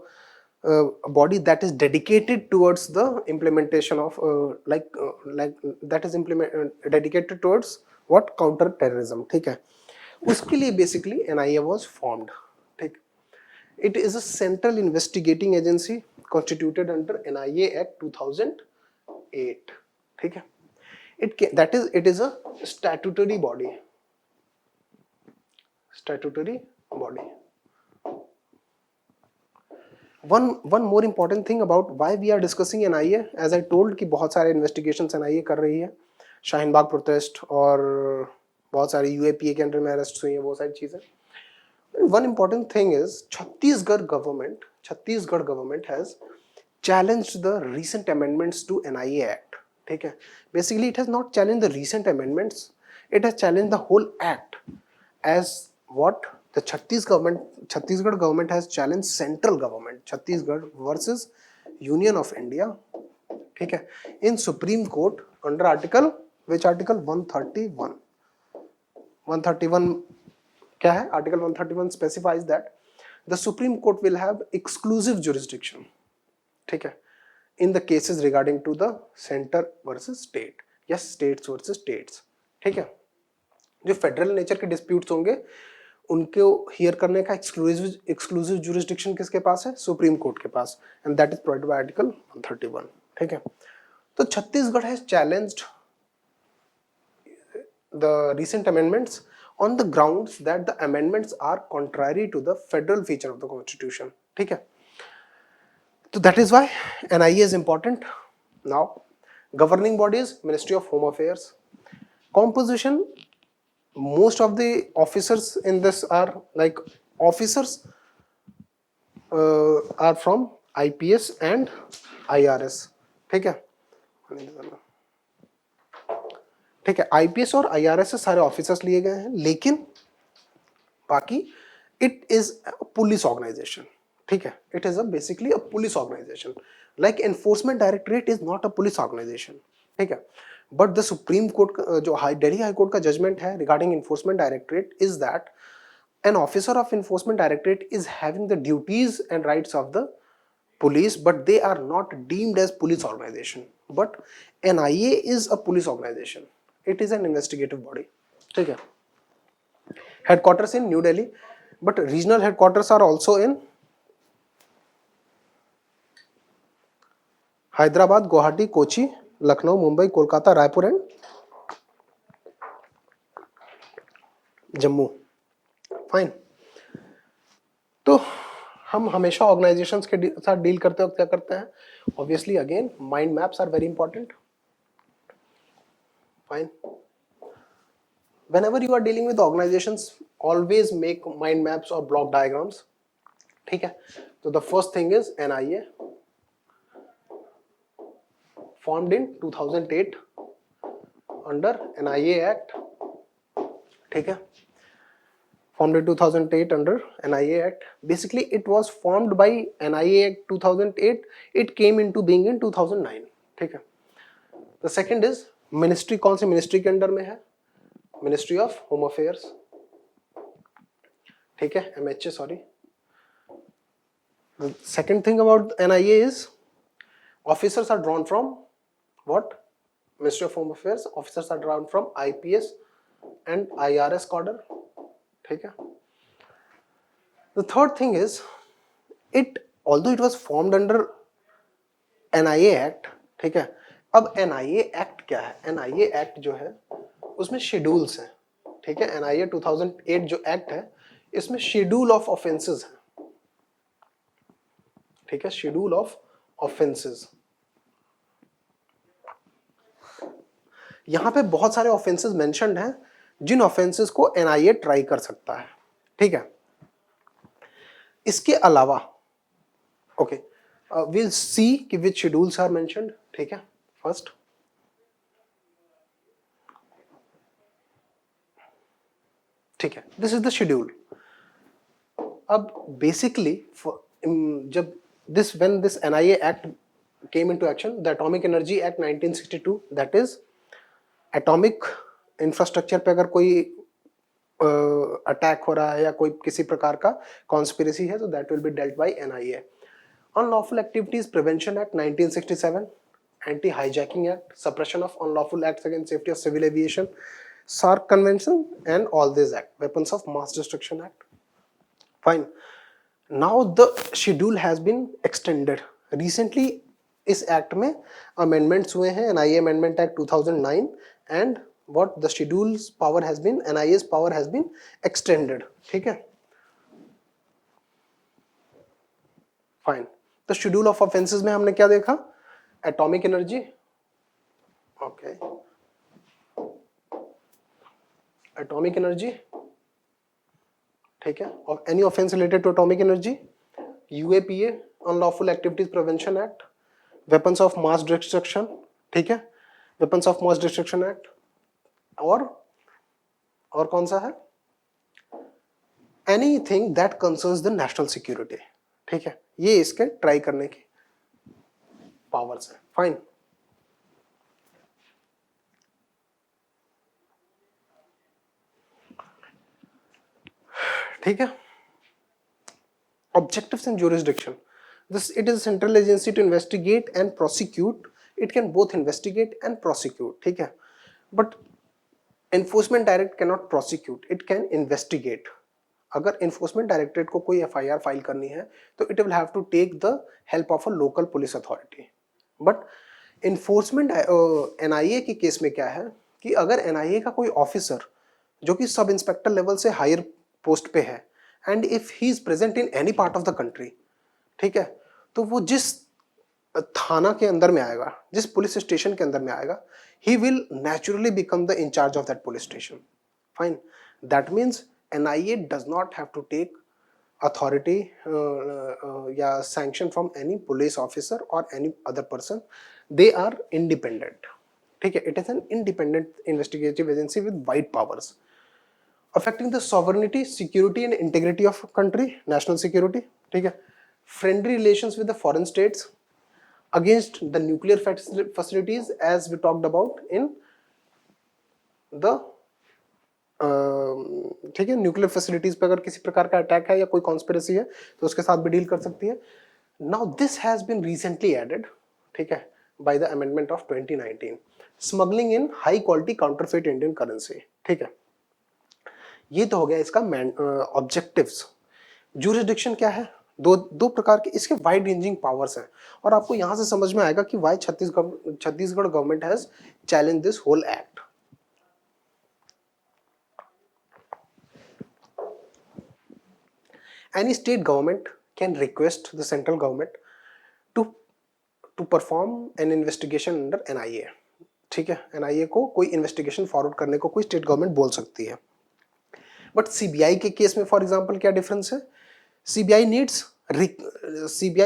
[SPEAKER 1] body that is dedicated towards the implementation of that is dedicated towards what, counter terrorism, ठीक है। उसके लिए basically NIA was formed, ठीक। It is a central investigating agency constituted under NIA Act 2008, ठीक है। It is a statutory body, one more important thing about why we are discussing NIA, as I told कि बहुत सारे investigations NIA कर रही है, Shaheen Bagh protest और बहुत सारी यूएपीए के अंडर में अरेस्ट हुई है, बहुत सारी चीजें. One important thing is Chhattisgarh government has challenged the recent amendments to NIA Act. ठीक है, basically it has not challenged the recent amendments, it has challenged the whole act. As what the Chhattisgarh government has challenged central government, Chhattisgarh versus Union of India. ठीक है, in Supreme Court under article, which article? 131. 131 क्या है? Article 131 specifies that the Supreme Court will have exclusive jurisdiction, ठीक है, in the cases regarding to the center versus state, yes, states versus states. ठीक है, जो federal nature के disputes होंगे उनको हियर करने का एक्सक्लूसिव जुरिस्डिक्शन किसके पास है? सुप्रीम कोर्ट के पास, and that is provided by article 131. ठीक है, तो Chhattisgarh has challenged the recent amendments on the grounds that the amendments are contrary to the federal feature of the constitution. ठीक है, so that is why NIA is important. Now governing bodies, Ministry of Home Affairs. Composition, most of the officers in this are like officers are from IPS and IRS. ठीक है, ठीक है, IPS और IRS से सारे officers लिए गए हैं, लेकिन बाकी इट इज पुलिस ऑर्गेनाइजेशन. ठीक है, it is basically a police organisation, like enforcement directorate is not a police organisation. ठीक है, बट द सुप्रीम कोर्ट जो दिल्ली हाई कोर्ट का जजमेंट है regarding enforcement directorate is that an officer of enforcement directorate is having the duties and rights of the police, but they are not deemed as police organization. But NIA is a police organization, it is an investigative body. ठीक है, headquarters in New Delhi, but regional headquarters are also in Hyderabad, Guwahati, Kochi, Lucknow, Mumbai, Kolkata, Raipur and Jammu. Fine. तो हम हमेशा organisations के साथ deal करते वक्त क्या करते हैं? Obviously again mind maps are very important. Fine. whenever you are dealing with organizations, always make mind maps or block diagrams. ठीक है, तो the first thing is NIA formed in 2008 under NIA Act. ठीक है, formed in 2008 under NIA Act. Basically it was formed by NIA Act 2008, it came into being in 2009. ठीक है, the second is ministry. कौन सी ministry के under में है? Ministry of home affairs. ठीक है, MHA, sorry. The second thing about NIA is officers are drawn from what? Ministry of Home Affairs. Officers are drawn from IPS and IRS cadre. ठीक है. The third thing is it, although it was formed under NIA Act. ठीक है, अब NIA Act क्या है? NIA Act जो है उसमें शेड्यूल्स हैं. ठीक है, NIA 2008 जो एक्ट है इसमें शेड्यूल ऑफ ऑफेंसेस है. ठीक है, शेड्यूल ऑफ ऑफेंसेस. यहां पे बहुत सारे ऑफेंसेस मेंशन्ड हैं जिन ऑफेंसेस को NIA ट्राई कर सकता है. ठीक है, इसके अलावा ओके we'll see कि which schedules are mentioned. ठीक है, फर्स्ट ठीक है, दिस इज द शेड्यूल. अब बेसिकली जब when this NIA Act came into action, the Atomic Energy Act 1962, that is atomic infrastructure पे अगर कोई अटैक हो रहा है या कोई किसी प्रकार का कॉन्स्पिरेसी है तो that will be dealt by NIA. Unlawful activities prevention act 1967, anti hijacking act, suppression of unlawful acts against safety of civil aviation, SAARC convention and all this act, weapons of mass destruction act. Fine. Now the schedule has been extended recently. इस act में amendments हुए हैं, NIA amendment act 2009, and what the schedule's power has been, NIA's power has been extended. ठीक है, fine. तो schedule of offences में हमने क्या देखा? Atomic energy, okay, atomic energy, ठीक है, और any offence related to atomic energy, UAPA unlawful activities prevention act, weapons of mass destruction, ठीक है, weapons of mass destruction act, और कौन सा है? Anything that concerns the national security, ठीक है, ये इसके ट्राई करने की पावर्स है। फाइन, ठीक है। Objectives and jurisdiction. It is a central agency to investigate and prosecute. It can both investigate and prosecute, ठीक है, but enforcement direct cannot prosecute. It can investigate. अगर enforcement directorate को कोई FIR फाइल करनी है तो it will have to take the help of a local police authority. But enforcement NIA के case में क्या है कि अगर NIA का कोई ऑफिसर जो कि सब इंस्पेक्टर लेवल से हायर पोस्ट पे है and if he is present in any part of the country, ठीक है, तो वो जिस थाना के अंदर में आएगा, जिस पुलिस स्टेशन के अंदर में आएगा, he will naturally become the in-charge of that police station. Fine, that means NIA does not have to take authority या sanction from any police officer और any other person, they are independent, ठीक है, it is an independent investigative agency with wide powers affecting the sovereignty, security and integrity of country, national security, ठीक है, friendly relations with the foreign states, against the nuclear facilities as we talked about in the ठीक है, nuclear facilities पे अगर किसी प्रकार का attack है या कोई कॉन्स्पिरेसी है तो उसके साथ भी डील कर सकती है। Now this has been recently added, ठीक है, by the amendment of 2019, smuggling in high quality counterfeit Indian currency, ठीक है, ये तो हो गया इसका ऑब्जेक्टिव्स। ज्यूरिसडिक्शन क्या है? दो प्रकार के इसके वाइड रेंजिंग पावर्स हैं और आपको यहां से समझ में आएगा कि why Chhattisgarh government has challenge this whole act. Any state government can request the central government to perform an investigation under NIA, ठीक है, NIA को कोई इन्वेस्टिगेशन फॉरवर्ड करने को कोई स्टेट गवर्नमेंट बोल सकती है। बट CBI के केस में फॉर एग्जांपल क्या डिफरेंस है? CBI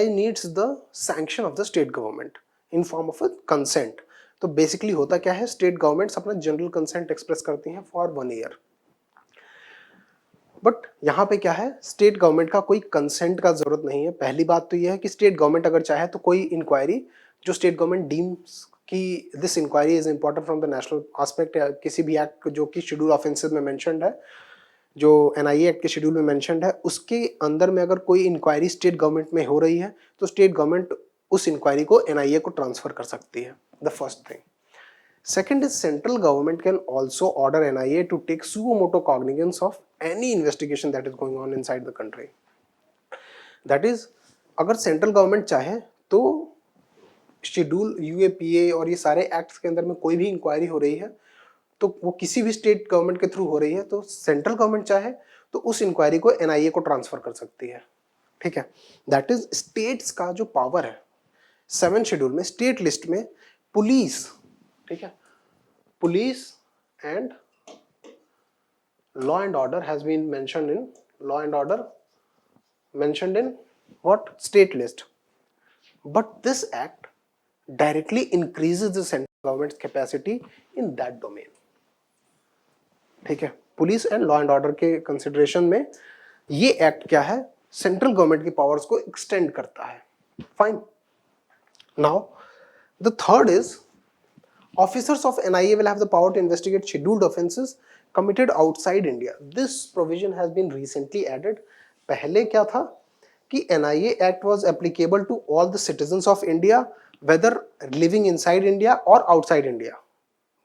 [SPEAKER 1] needs the sanction of the state government in form of a consent. तो बेसिकली होता क्या है, स्टेट गवर्नमेंट्स अपना जनरल कंसेंट एक्सप्रेस करती हैं फॉर 1 ईयर। बट यहाँ पे क्या है, स्टेट गवर्नमेंट का कोई कंसेंट का जरूरत नहीं है। पहली बात तो यह है कि स्टेट गवर्नमेंट अगर चाहे तो कोई इंक्वायरी जो स्टेट गवर्नमेंट डीम्स कि this inquiry is important from the national aspect, किसी भी एक्ट जो कि शेड्यूल ऑफेंसेस में मेंशन्ड है, जो NIA एक्ट के शेड्यूल में मेंशन्ड है, उसके अंदर में अगर कोई इंक्वायरी स्टेट गवर्नमेंट में हो रही है तो स्टेट गवर्नमेंट उस इंक्वायरी को NIA को ट्रांसफर कर सकती है, the first thing. Second is central government can also order NIA to take suo motu cognizance of any investigation that is going on inside the country. That is, अगर central government चाहे तो schedule UAPA और ये सारे acts के अंदर में कोई भी इंक्वायरी हो रही है तो वो किसी भी स्टेट गवर्नमेंट के थ्रू हो रही है तो सेंट्रल गवर्नमेंट चाहे तो उस इंक्वायरी को NIA को ट्रांसफर कर सकती है, ठीक है। दैट इज स्टेट्स का जो पावर है 7 शेड्यूल में, स्टेट लिस्ट में पुलिस, ठीक है, police and law and order has been mentioned in law and order mentioned in what state list, but this act directly increases the central government capacity in that domain, ठीक है। Police and law and order के consideration में ये act क्या है, central government की powers को extend करता है। Fine, now the third is officers of NIA will have the power to investigate scheduled offenses committed outside India. This provision has been recently added. पहले क्या था कि NIA Act was applicable to all the citizens of India whether living inside India or outside India,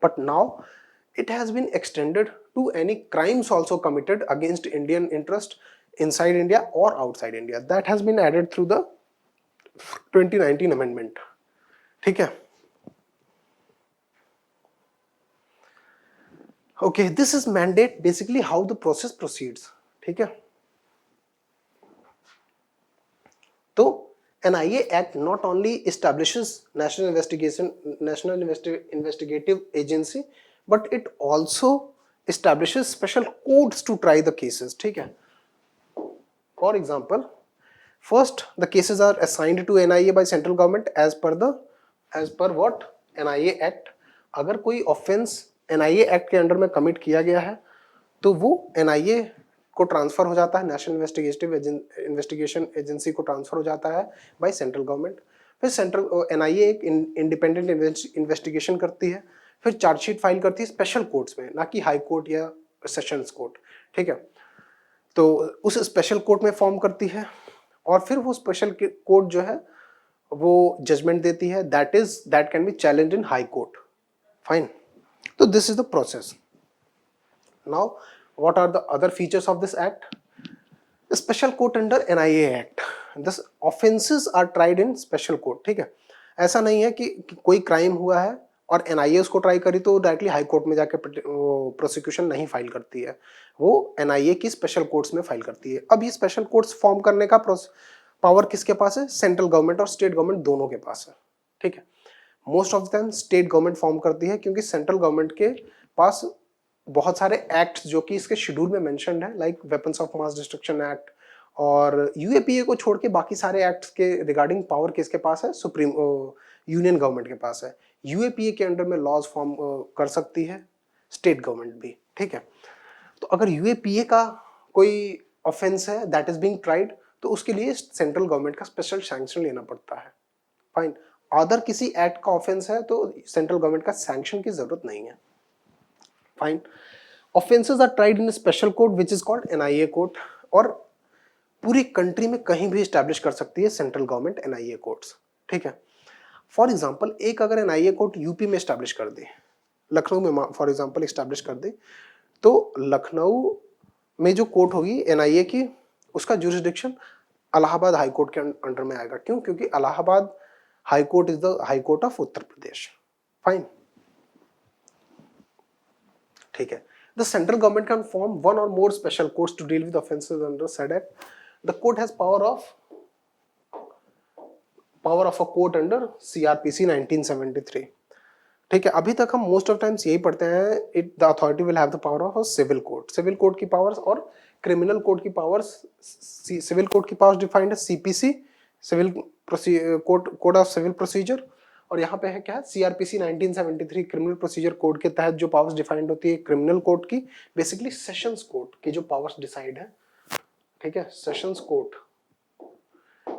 [SPEAKER 1] but now it has been extended to any crimes also committed against Indian interest inside India or outside India. That has been added through the 2019 amendment, ठीक है। Okay, this is mandate basically how the process proceeds, ठीक है। तो NIA Act not only establishes National Investigative Agency, but it also establishes special courts to try the cases. ठीक है. For example, first the cases are assigned to NIA by central government as per what NIA Act. अगर कोई offence NIA Act के under में commit किया गया है तो वो NIA को ट्रांसफर हो जाता है, नेशनल इन्वेस्टिगेशन एजेंसी को ट्रांसफर हो जाता है बाय सेंट्रल गवर्नमेंट. फिर सेंट्रल NIA एक इंडिपेंडेंट इन्वेस्टिगेशन करती है, फिर चार्जशीट फाइल करती है स्पेशल कोर्ट्स में, ना कि हाई कोर्ट या सेशंस कोर्ट. ठीक है. तो उस स्पेशल कोर्ट में फॉर्म करती है और फिर वो स्पेशल कोर्ट जो है वो जजमेंट देती है, that can be challenged in High Court. Fine. तो this is the process. Now what are the other features of this act? The special court under NIA Act. This offenses are tried in special court. ठीक है. ऐसा नहीं है कि कोई crime हुआ है और NIA उसको ट्राई करी तो डायरेक्टली हाई कोर्ट में जाके प्रोसिक्यूशन नहीं फाइल करती है, वो NIA की स्पेशल कोर्ट्स में फाइल करती है. अब ये स्पेशल कोर्ट्स फॉर्म करने का पावर किसके पास है? सेंट्रल गवर्नमेंट और स्टेट गवर्नमेंट दोनों के पास है. ठीक है. Most of them state government form करती है क्योंकि सेंट्रल गवर्नमेंट के पास बहुत सारे एक्ट्स जो कि इसके शेड्यूल में मेंशन्ड है, like weapons of mass destruction act, और UAPA को छोड़ के बाकी सारे एक्ट्स के रिगार्डिंग पावर किसके पास है? सुप्रीम यूनियन गवर्नमेंट के पास है. UAPA के अंडर में लॉज फॉर्म कर सकती है स्टेट गवर्नमेंट भी. ठीक है. तो अगर UAPA का कोई ऑफेंस है दैट इज बीइंग ट्राइड तो उसके लिए सेंट्रल गवर्नमेंट का स्पेशल सैंक्शन लेना पड़ता है. फाइन. अदर किसी एक्ट का ऑफेंस है तो सेंट्रल गवर्नमेंट का सैंक्शन की जरूरत नहीं है. Fine. Offenses are tried in a special court which is called NIA court, और पूरी कंट्री में कहीं भी स्टैब्लिश कर सकती है सेंट्रल गवर्नमेंट NIA कोर्ट्स. ठीक है. फॉर एग्जांपल एक अगर NIA कोर्ट यूपी में स्टैब्लिश कर दे, लखनऊ में फॉर एग्जांपल स्टैब्लिश कर दे, तो लखनऊ में जो कोर्ट होगी NIA की, उसका जुरिसडिक्शन इलाहाबाद हाई कोर्ट के अंडर में आएगा. क्यों? क्योंकि Allahabad high court is the high court of Uttar Pradesh. Fine. ठीक है. The central government can form one or more special courts to deal with offences under said act. The court has power of a court under CRPC 1973. ठीक है. अभी तक हम most of times यही पढ़ते हैं, the authority will have the power of a civil court. Civil court की powers और क्रिमिनल कोर्ट की पावर्स. सिविल कोर्ट की पावर्स डिफाइंड है CPC, civil code of civil procedure, और यहाँ पे है क्या? CRPC 1973 क्रिमिनल प्रोसीजर कोड के तहत जो पावर्स डिफाइंड होती है क्रिमिनल कोर्ट की, बेसिकली सेशंस कोर्ट की जो पावर्स डिसाइड है. ठीक है. सेशंस कोर्ट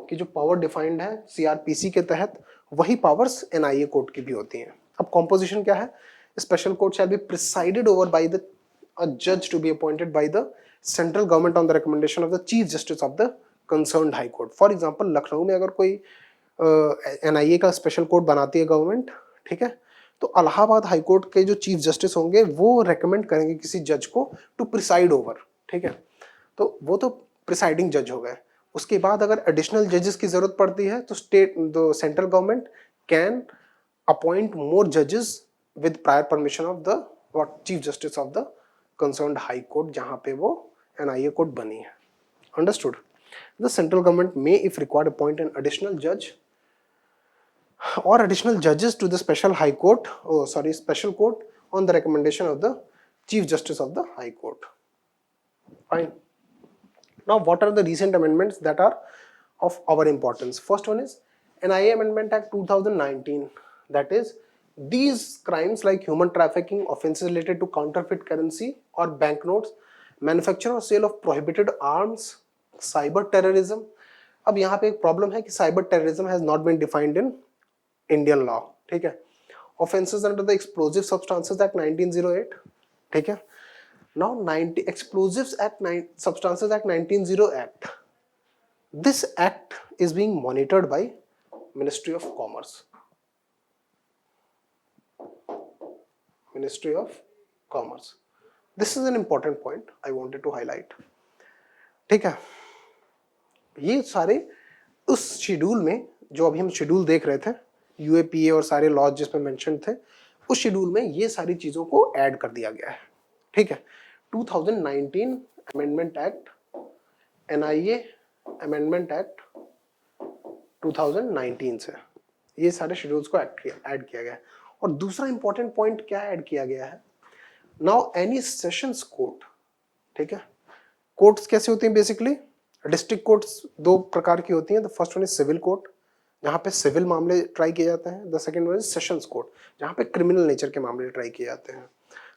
[SPEAKER 1] की जो पावर डिफाइंड है CRPC के तहत, वही पावर्स NIA कोर्ट की भी होती हैं. अब कॉम्पोजिशन क्या है? Special court shall be presided over by the a जज to be appointed by the central government on the recommendation of the chief justice of the concerned High Court. For example Lucknow में अगर कोई NIA का special court बनाती है government, ठीक है, तो इलाहाबाद हाई कोर्ट के जो चीफ जस्टिस होंगे वो रेकमेंड करेंगे किसी जज को टू प्रिसाइड ओवर. ठीक है. तो वो तो प्रिसाइडिंग जज हो गए. उसके बाद अगर एडिशनल जजेस की जरूरत पड़ती है तो सेंट्रल गवर्नमेंट कैन अपॉइंट मोर जजेस with prior permission of the chief justice of the concerned High court जहां पे वो NIA कोर्ट बनी है. Understood? The central government may, if required, appoint an additional judge or additional judges to the special court on the recommendation of the chief justice of the high court. Fine. Now what are the recent amendments that are of our importance? First one is NIA Amendment Act 2019. That is, these crimes like human trafficking, offenses related to counterfeit currency or banknotes, manufacture or sale of prohibited arms, cyber terrorism. अब यहाँ पे एक problem है कि cyber terrorism has not been defined in Indian law. ठीक है. Offences under the explosive substances act 1908. ठीक है. Now 90 explosives act substances act 1908. This act is being monitored by ministry of commerce. Ministry of commerce. This is an important point I wanted to highlight. ठीक है. ये सारे उस schedule में, जो अभी हम शेड्यूल देख रहे थे, UAPA और सारे लॉज जिसमें मेंशन थे, उस शेड्यूल में ये सारी चीजों को ऐड कर दिया गया है. ठीक है. 2019 amendment act, NIA amendment act 2019 से ये सारे शेड्यूल्स को ऐड किया गया है। और दूसरा इंपॉर्टेंट पॉइंट क्या ऐड किया गया है, नाउ एनी सेशंस कोर्ट, ठीक है, कोर्ट्स कैसे होती हैं बेसिकली, डिस्ट्रिक्ट कोर्ट्स दो प्रकार की होती हैं, the first one is civil court जहाँ पे सिविल मामले ट्राई किए जाते हैं, the second one is sessions court जहाँ पे क्रिमिनल नेचर के मामले ट्राई किए जाते हैं,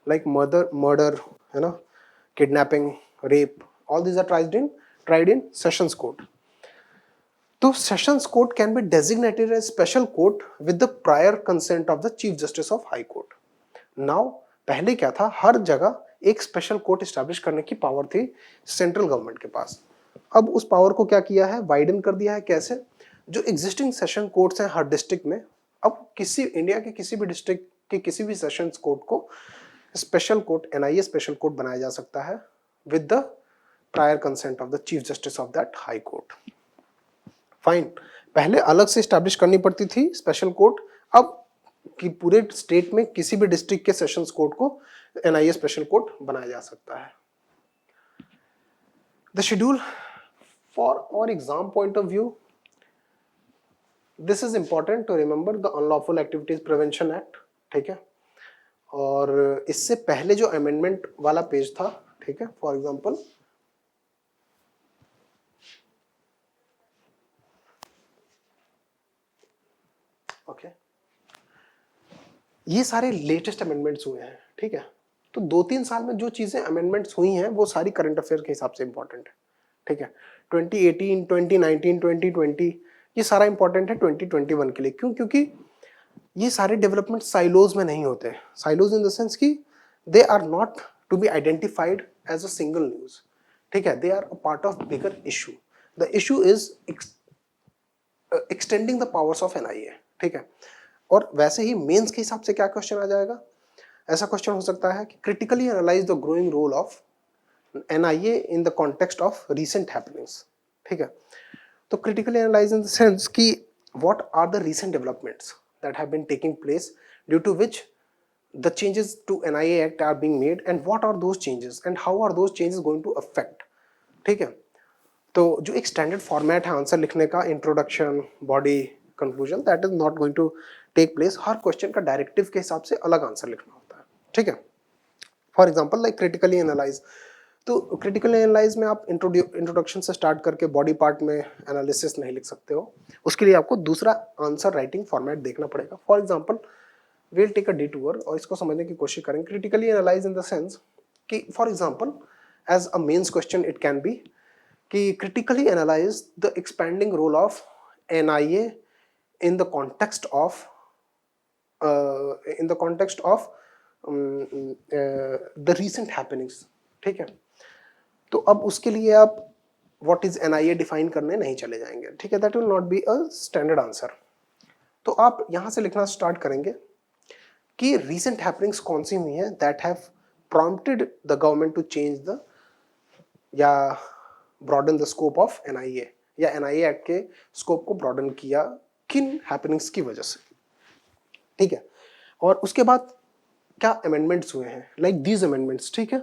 [SPEAKER 1] लाइक मर्डर है ना, kidnapping, rape, all these are tried in sessions court. तो sessions court can be designated as special court with the prior consent of the chief justice of High Court. Now पहले क्या था, हर जगह एक special court establish करने की power थी central government के पास। अब उस पावर को क्या किया है, वाइडन कर दिया है। कैसे, जो एग्जिस्टिंग सेशन कोर्ट्स हैं हर डिस्ट्रिक्ट में, अब किसी इंडिया के किसी भी डिस्ट्रिक्ट के किसी भी सेशंस कोर्ट को special court, NIA special court बनाया जा सकता है with the prior consent of the chief justice of that high Court. Fine, पहले अलग से एस्टैब्लिश करनी पड़ती थी स्पेशल कोर्ट, अब कि पूरे स्टेट में किसी भी डिस्ट्रिक्ट के सेशंस कोर्ट को एनआईए स्पेशल कोर्ट बनाया जा सकता है। द शेड्यूल फॉर और exam point of view, this is important to remember the unlawful activities prevention act, ठीक है, और इससे पहले जो अमेंडमेंट वाला पेज था, ठीक है, फॉर एग्जांपल ओके, ये सारे लेटेस्ट अमेंडमेंट्स हुए हैं, ठीक है, तो 2-3 साल में जो चीजें अमेंडमेंट्स हुई हैं वो सारी करंट अफेयर के हिसाब से इंपॉर्टेंट है, ठीक है, 2018, 2019, 2020 ये सारा इंपॉर्टेंट है 2021 के लिए। क्यों, क्योंकि ये सारे डेवलपमेंट साइलोज में नहीं होते, साइलोज इन द सेंस कि they are not to be identified as a single news, ठीक है, they are a part of bigger issue. The issue is extending the powers of NIA, ठीक है। और वैसे ही मेंस के हिसाब से क्या क्वेश्चन आ जाएगा, ऐसा क्वेश्चन हो सकता है कि critically analyse the growing role of NIA in the context of recent happenings, ठीक है। तो critically analyse in the sense कि what are the recent developments that have been taking place due to which the changes to NIA Act are being made and what are those changes and how are those changes going to affect, ठीक है। तो जो एक standard format है answer लिखने का, introduction, body, conclusion, that is not going to take place. हर question का डायरेक्टिव के हिसाब से अलग आंसर लिखना होता है, ठीक है। For example like critically analyse, तो क्रिटिकली एनालाइज में आप इंट्रोडक्शन से स्टार्ट करके बॉडी पार्ट में एनालिसिस नहीं लिख सकते हो, उसके लिए आपको दूसरा आंसर राइटिंग फॉर्मेट देखना पड़ेगा। For example we'll take a detour और इसको समझने की कोशिश करेंगे। Critically analyse in the sense कि for example as a mains question it can be कि critically analyse the expanding role of NIA in the context of the recent happenings, ठीक है। तो अब उसके लिए आप व्हाट इज एनआईए डिफाइन करने नहीं चले जाएंगे, ठीक है, that will not be a standard answer. तो आप यहां से लिखना स्टार्ट करेंगे कि रीसेंट हैपनिंग्स कौन सी हुई हैं that have prompted the government to change the या broaden the scope of NIA, या एनआईए एक्ट के स्कोप को ब्रॉडन किया किन हैपनिंग्स की वजह से, ठीक है। और उसके बाद क्या अमेंडमेंट्स हुए हैं, लाइक दीज अमेंडमेंट्स, ठीक है,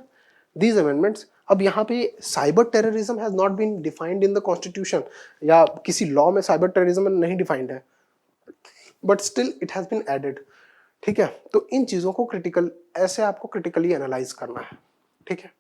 [SPEAKER 1] दीज अमेंडमेंट्स। अब यहाँ पे cyber terrorism has not been defined in the constitution, या किसी लॉ में साइबर टेररिज्म नहीं डिफाइंड है, but still it has been added, ठीक है। तो इन चीजों को क्रिटिकल, ऐसे आपको क्रिटिकली एनालाइज करना है, ठीक है।